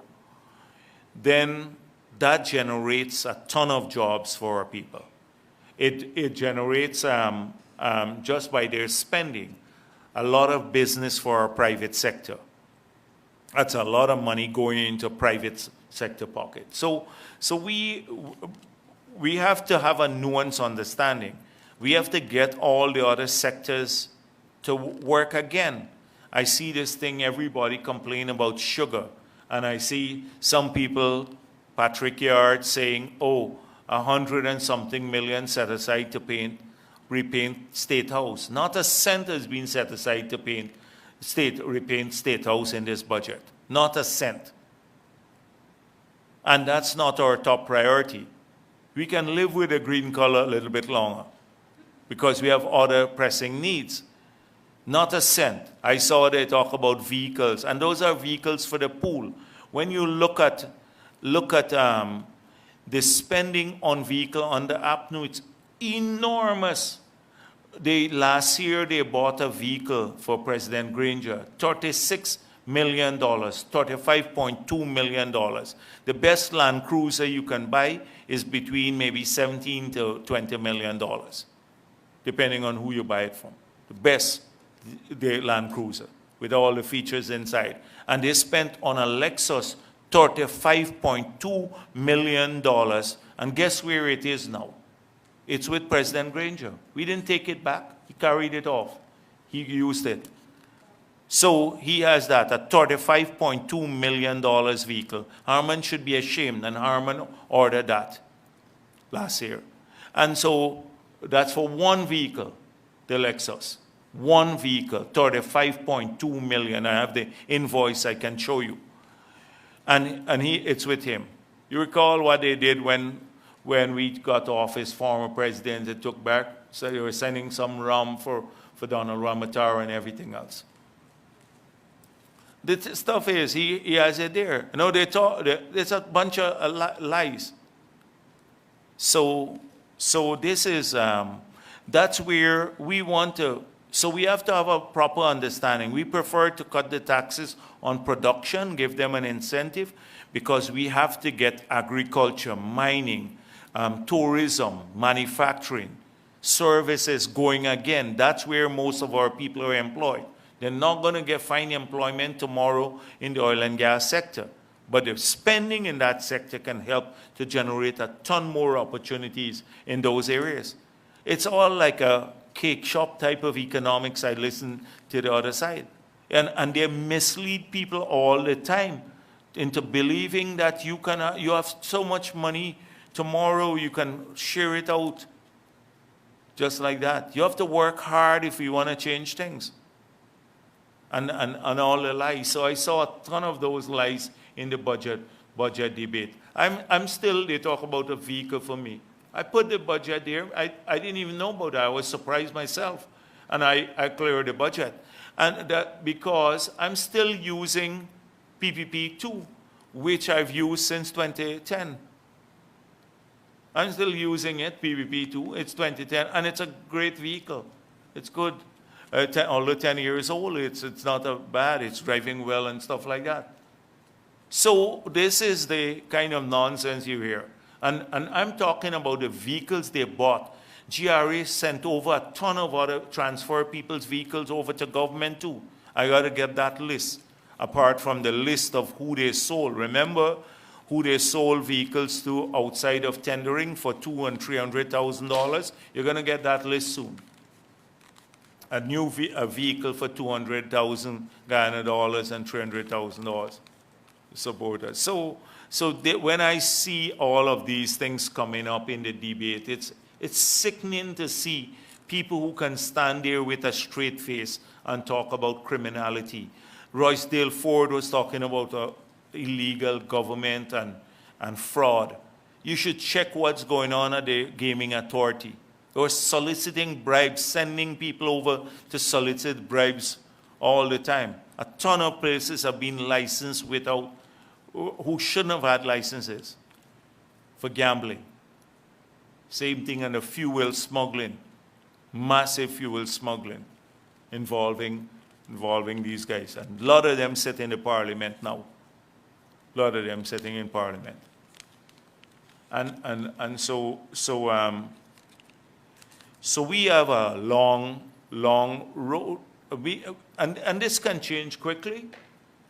A: then that generates a ton of jobs for our people. It generates, just by their spending, a lot of business for our private sector. That's a lot of money going into private sector pocket. So we have to have a nuanced understanding. We have to get all the other sectors to work again. I see this thing, everybody complain about sugar, and I see some people, Patrick Yard, saying, oh, 100 and something million set aside to repaint State House. Not a cent has been set aside to repaint State House in this budget. Not a cent. And that's not our top priority. We can live with the green color a little bit longer because we have other pressing needs. Not a cent. I saw they talk about vehicles, and those are vehicles for the pool. When you look at the spending on vehicle on the APNU, it's enormous. Last year they bought a vehicle for President Granger, $36 million, $35.2 million. The best Land Cruiser you can buy is between maybe $17 to $20 million, depending on who you buy it from. The best, the Land Cruiser, with all the features inside. And they spent on a Lexus $35.2 million, and guess where it is now? It's with President Granger. We didn't take it back. He carried it off. He used it. So he has that, a $35.2 million vehicle. Harman should be ashamed, and Harman ordered that last year. And so that's for one vehicle, the Lexus. One vehicle, $35.2 million. I have the invoice I can show you. And it's with him. You recall what they did when we got off his former president, they took back, so they were sending some rum for Donald Ramatara and everything else. The stuff is, he has it there. You know, there's a bunch of lies. So this is, that's where we want to, so we have to have a proper understanding. We prefer to cut the taxes on production, give them an incentive, because we have to get agriculture, mining, tourism, manufacturing, services going again. That's where most of our people are employed. They're not going to find employment tomorrow in the oil and gas sector. But the spending in that sector can help to generate a ton more opportunities in those areas. It's all like a cake shop type of economics. I listen to the other side. And they mislead people all the time into believing that you have so much money, tomorrow you can share it out just like that. You have to work hard if you want to change things. And all the lies. So I saw a ton of those lies in the budget debate. I'm still, they talk about a vehicle for me. I put the budget there. I didn't even know about that. I was surprised myself. And I cleared the budget. And that because I'm still using PPP2, which I've used since 2010. I'm still using it, PPP2. It's 2010, and it's a great vehicle. It's good. Although 10 years old, it's not bad. It's driving well and stuff like that. So this is the kind of nonsense you hear. And I'm talking about the vehicles they bought. GRA sent over a ton of other transfer people's vehicles over to government too. I got to get that list, apart from the list of who they sold. Remember who they sold vehicles to outside of tendering for $200,000 and $300,000? You're going to get that list soon. a vehicle for $200,000 Ghana dollars and $300,000 support us. When I see all of these things coming up in the debate, it's sickening to see people who can stand there with a straight face and talk about criminality. Royce Ford was talking about illegal government and fraud. You should check what's going on at the Gaming Authority. They were soliciting bribes, sending people over to solicit bribes all the time. A ton of places have been licensed who shouldn't have had licenses for gambling. Same thing on the fuel smuggling, massive fuel smuggling involving these guys. And a lot of them sit in the parliament now. A lot of them sitting in parliament. So we have a long road. And this can change quickly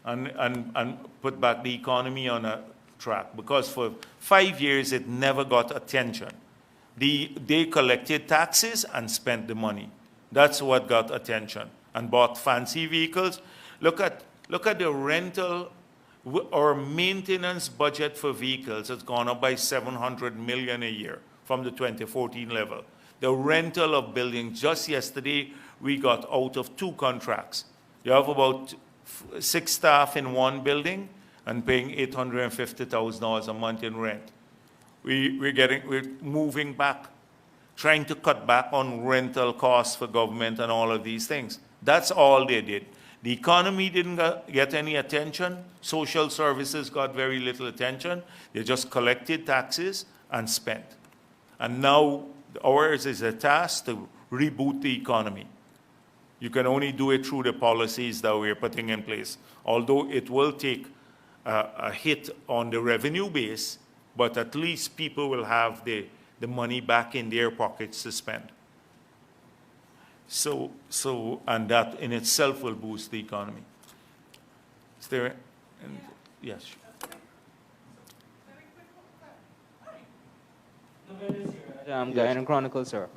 A: and put back the economy on a track, because for 5 years it never got attention. They collected taxes and spent the money. That's what got attention, and bought fancy vehicles. Look at the rental or maintenance budget for vehicles has gone up by 700 million a year from the 2014 level. The rental of buildings, just yesterday we got out of 2 contracts. You have about 6 staff in one building and paying $850,000 a month in rent. We're moving back, trying to cut back on rental costs for government and all of these things. That's all they did. The economy didn't get any attention. Social services got very little attention. They just collected taxes and spent. And now ours is a task to reboot the economy. You can only do it through the policies that we're putting in place, although it will take a hit on the revenue base, but at least people will have the money back in their pockets to spend. And that in itself will boost the economy. Is there, yes.
I: Guyana Chronicle, sir.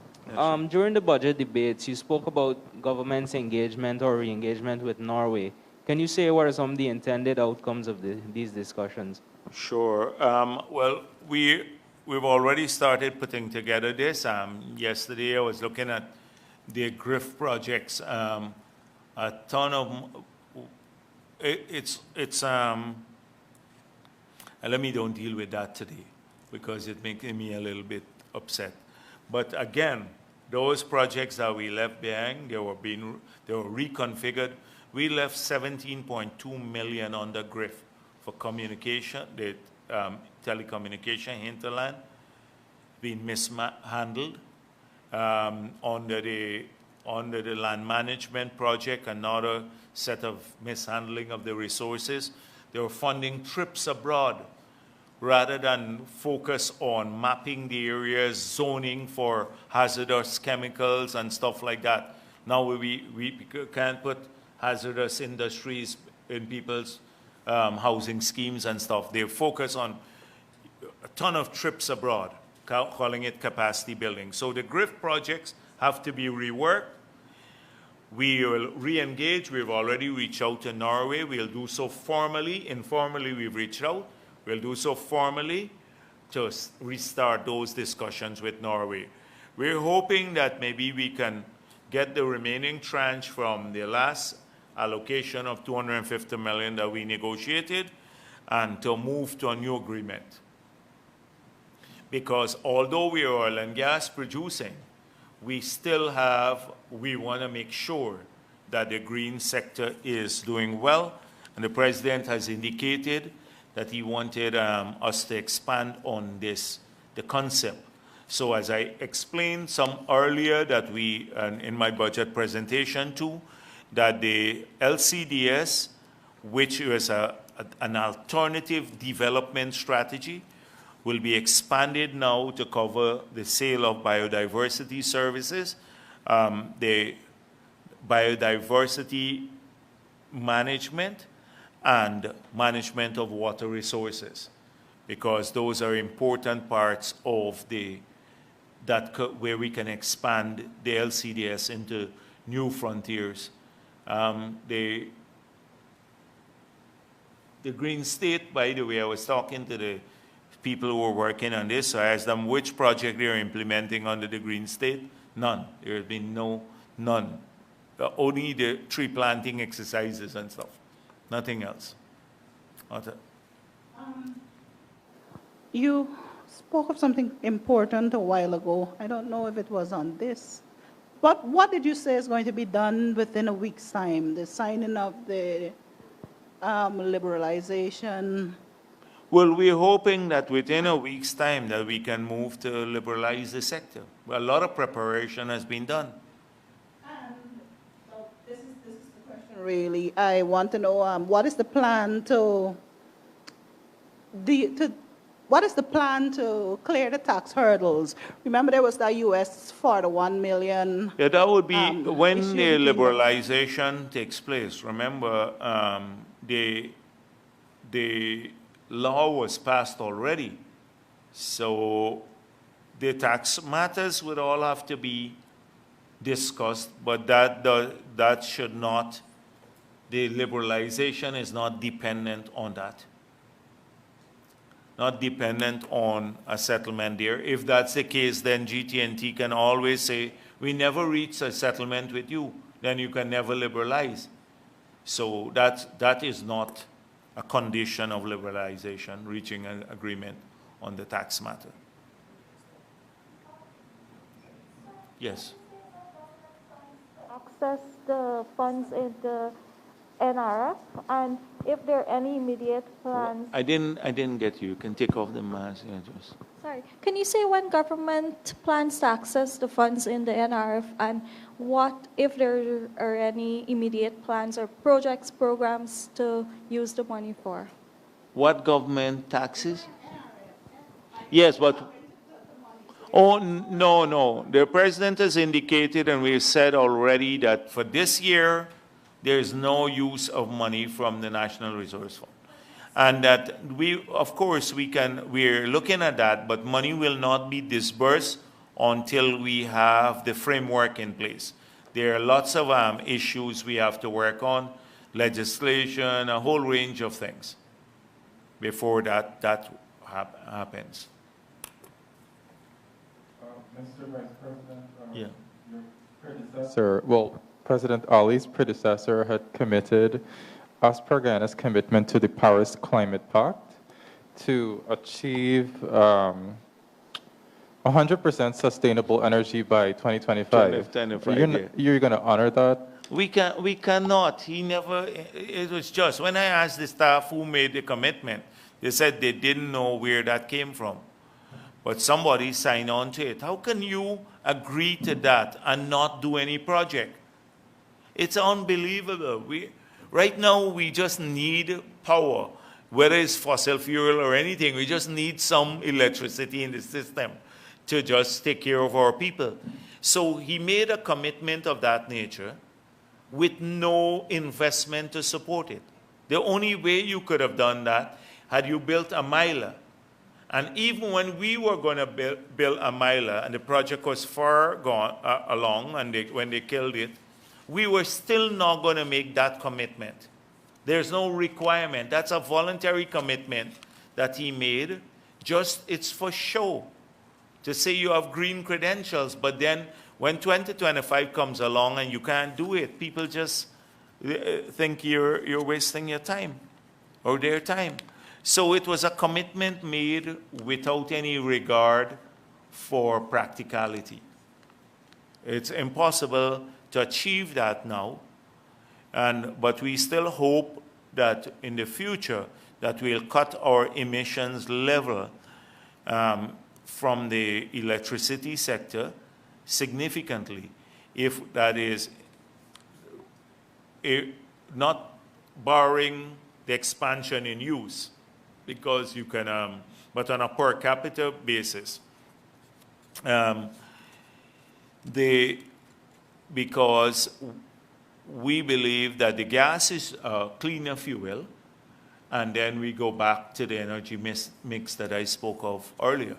I: During the budget debates, you spoke about government's engagement or re-engagement with Norway. Can you say what are some of the intended outcomes of these discussions?
A: Sure. Well, we've already started putting together this. Yesterday I was looking at the GRIF projects. A ton of let me don't deal with that today because it makes me a little bit upset. But again, those projects that we left behind, they were reconfigured. We left 17.2 million under GRIF for communication, the telecommunication hinterland, being mishandled. Under the land management project, another set of mishandling of the resources. They were funding trips abroad rather than focus on mapping the areas, zoning for hazardous chemicals and stuff like that. Now we can't put hazardous industries in people's housing schemes and stuff. They focus on a ton of trips abroad, calling it capacity building. So the GRIF projects have to be reworked. We will re-engage. We've already reached out to Norway. We'll do so formally. Informally, we've reached out. We'll do so formally to restart those discussions with Norway. We're hoping that maybe we can get the remaining tranche from the last allocation of $250 million that we negotiated and to move to a new agreement. Because although we are oil and gas producing, we want to make sure that the green sector is doing well. And the President has indicated that he wanted us to expand on the concept. So as I explained some earlier that in my budget presentation too, that the LCDS, which is an alternative development strategy, will be expanded now to cover the sale of biodiversity services, the biodiversity management, and management of water resources, because those are important parts of where we can expand the LCDS into new frontiers. The Green State, by the way, I was talking to the people who were working on this, so I asked them which project they're implementing under the Green State. None. There has been none. Only the tree planting exercises and stuff. Nothing else.
C: You spoke of something important a while ago. I don't know if it was on this. But what did you say is going to be done within a week's time? The signing of the liberalization?
A: Well, we're hoping that within a week's time that we can move to liberalize the sector. A lot of preparation has been done.
C: And so this is the question really. I want to know what is the plan what is the plan to clear the tax hurdles? Remember there was the US for the 1 million.
A: Yeah, that would be when
C: issue
A: the
C: between
A: liberalization takes place. Remember, the law was passed already. So the tax matters would all have to be discussed, but that should not, the liberalization is not dependent on that. Not dependent on a settlement there. If that's the case, then GT&T can always say, we never reached a settlement with you, then you can never liberalize. So that is not a condition of liberalization, reaching an agreement on the tax matter. Yes.
D: Access the funds in the NRF, and if there are any immediate plans.
A: I didn't get you. You can take off the mask. Yeah, just.
D: Sorry, can you say when government plans to access the funds in the NRF, and what if there are any immediate plans or projects, programs to use the money for?
A: What government taxes? Yes, but oh no. The president has indicated, and we've said already that for this year, there is no use of money from the National Resource Fund. And that of course, we're looking at that, but money will not be disbursed until we have the framework in place. There are lots of issues we have to work on, legislation, a whole range of things before that happens.
B: Mr. Vice President,
A: Yeah.
B: your predecessor, President Ali's predecessor had committed, as per Guyana's commitment to the Paris Climate Pact, to achieve 100% sustainable energy by 2025. You're going to honor that?
A: We cannot. It was just, when I asked the staff who made the commitment, they said they didn't know where that came from. But somebody signed on to it. How can you agree to that and not do any project? It's unbelievable. Right now, we just need power, whether it's fossil fuel or anything. We just need some electricity in the system to just take care of our people. So he made a commitment of that nature with no investment to support it. The only way you could have done that had you built a miler. And even when we were going to build a miler and the project was far gone along, and when they killed it, we were still not going to make that commitment. There's no requirement. That's a voluntary commitment that he made. It's for show, to say you have green credentials, but then when 2025 comes along and you can't do it, people just think you're wasting your time or their time. So it was a commitment made without any regard for practicality. It's impossible to achieve that now, but we still hope that in the future that we'll cut our emissions level from the electricity sector significantly, if that is not barring the expansion in use, because you can, but on a per capita basis. Because we believe that the gas is a cleaner fuel, and then we go back to the energy mix that I spoke of earlier.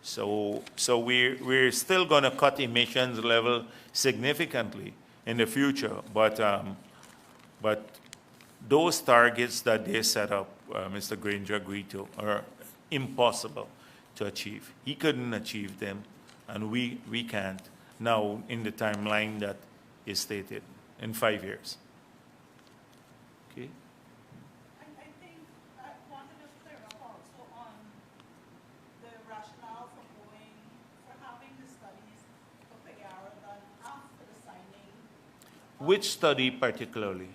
A: So we're still going to cut emissions level significantly, in the future. But those targets that they set up, Mr. Granger agreed to, are impossible to achieve. He couldn't achieve them, and we can't now in the timeline that is stated in 5 years. Okay.
C: I think I wanted to clear up also on the rationale for having the studies for Payara done after the signing.
A: Which study particularly?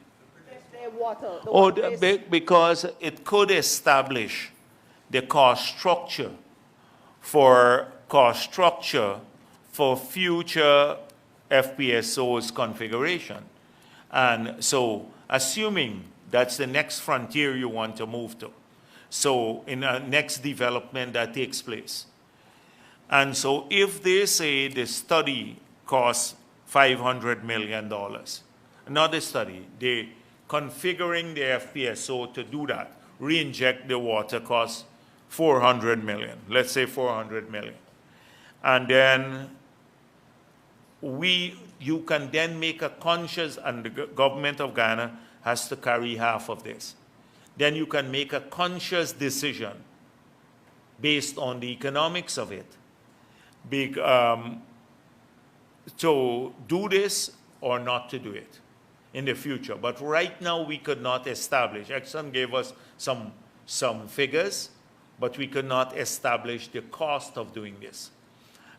C: The water. The
A: Oh,
C: water-based-
A: because it could establish the cost structure for future FPSO's configuration. And so, assuming that's the next frontier you want to move to, so in the next development that takes place. And so if they say the study costs $500 million, not the study, they configuring the FPSO to do that, re-inject the water costs $400 million, let's say $400 million. And then you can then make a conscious, and the government of Ghana has to carry half of this. Then you can make a conscious decision based on the economics of it, to do this or not to do it in the future. But right now we could not establish. Exxon gave us some figures, but we could not establish the cost of doing this.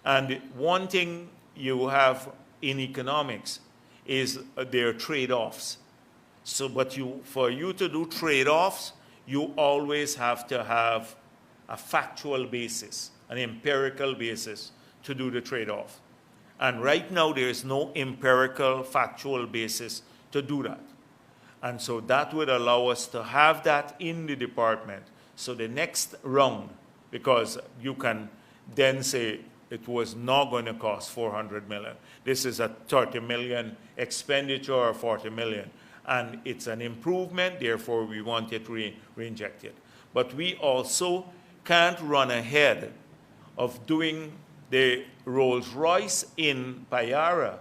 A: And one thing you have in economics is their trade-offs. So, but for you to do trade-offs, you always have to have a factual basis, an empirical basis to do the trade-off. And right now there is no empirical, factual basis to do that. And so that would allow us to have that in the department. So the next round, because you can then say it was not going to cost $400 million. This is a $30 million expenditure or $40 million. And it's an improvement, therefore we want it re-injected. But we also can't run ahead of doing the Rolls-Royce in Payara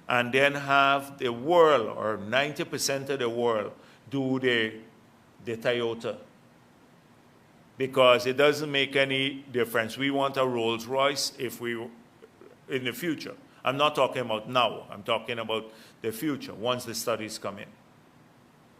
A: and then have the world, or 90% of the world, do the Toyota. Because it doesn't make any difference. We want a Rolls-Royce in the future. I'm not talking about now. I'm talking about the future, once the studies come in.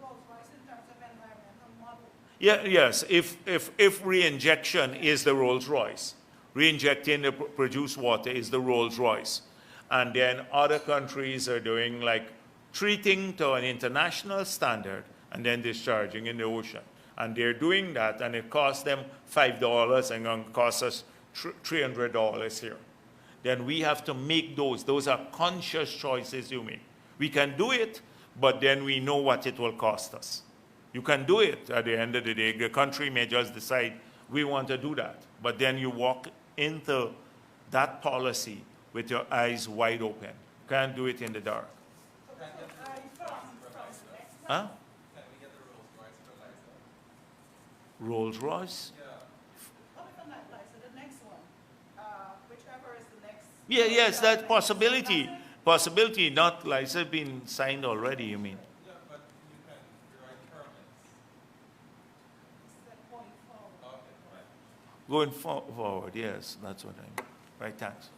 C: Rolls-Royce in terms of environmental model.
A: Yeah, yes, if re-injection is the Rolls-Royce, re-injecting the produced water is the Rolls-Royce. And then other countries are doing like treating to an international standard and then discharging in the ocean. And they're doing that, and it costs them $5 and going to cost us $300 here. Then we have to make those. Those are conscious choices you make. We can do it, but then we know what it will cost us. You can do it at the end of the day. The country may just decide we want to do that. But then you walk into that policy with your eyes wide open. You can't do it in the dark. Huh? Rolls-Royce?
C: The next one, whichever is the next.
A: Yeah, yes, that possibility. Possibility, not license being signed already, you mean?
B: Yeah, but you can rewrite permits.
C: Going forward.
A: Going forward, yes, that's what I mean. Right, thanks.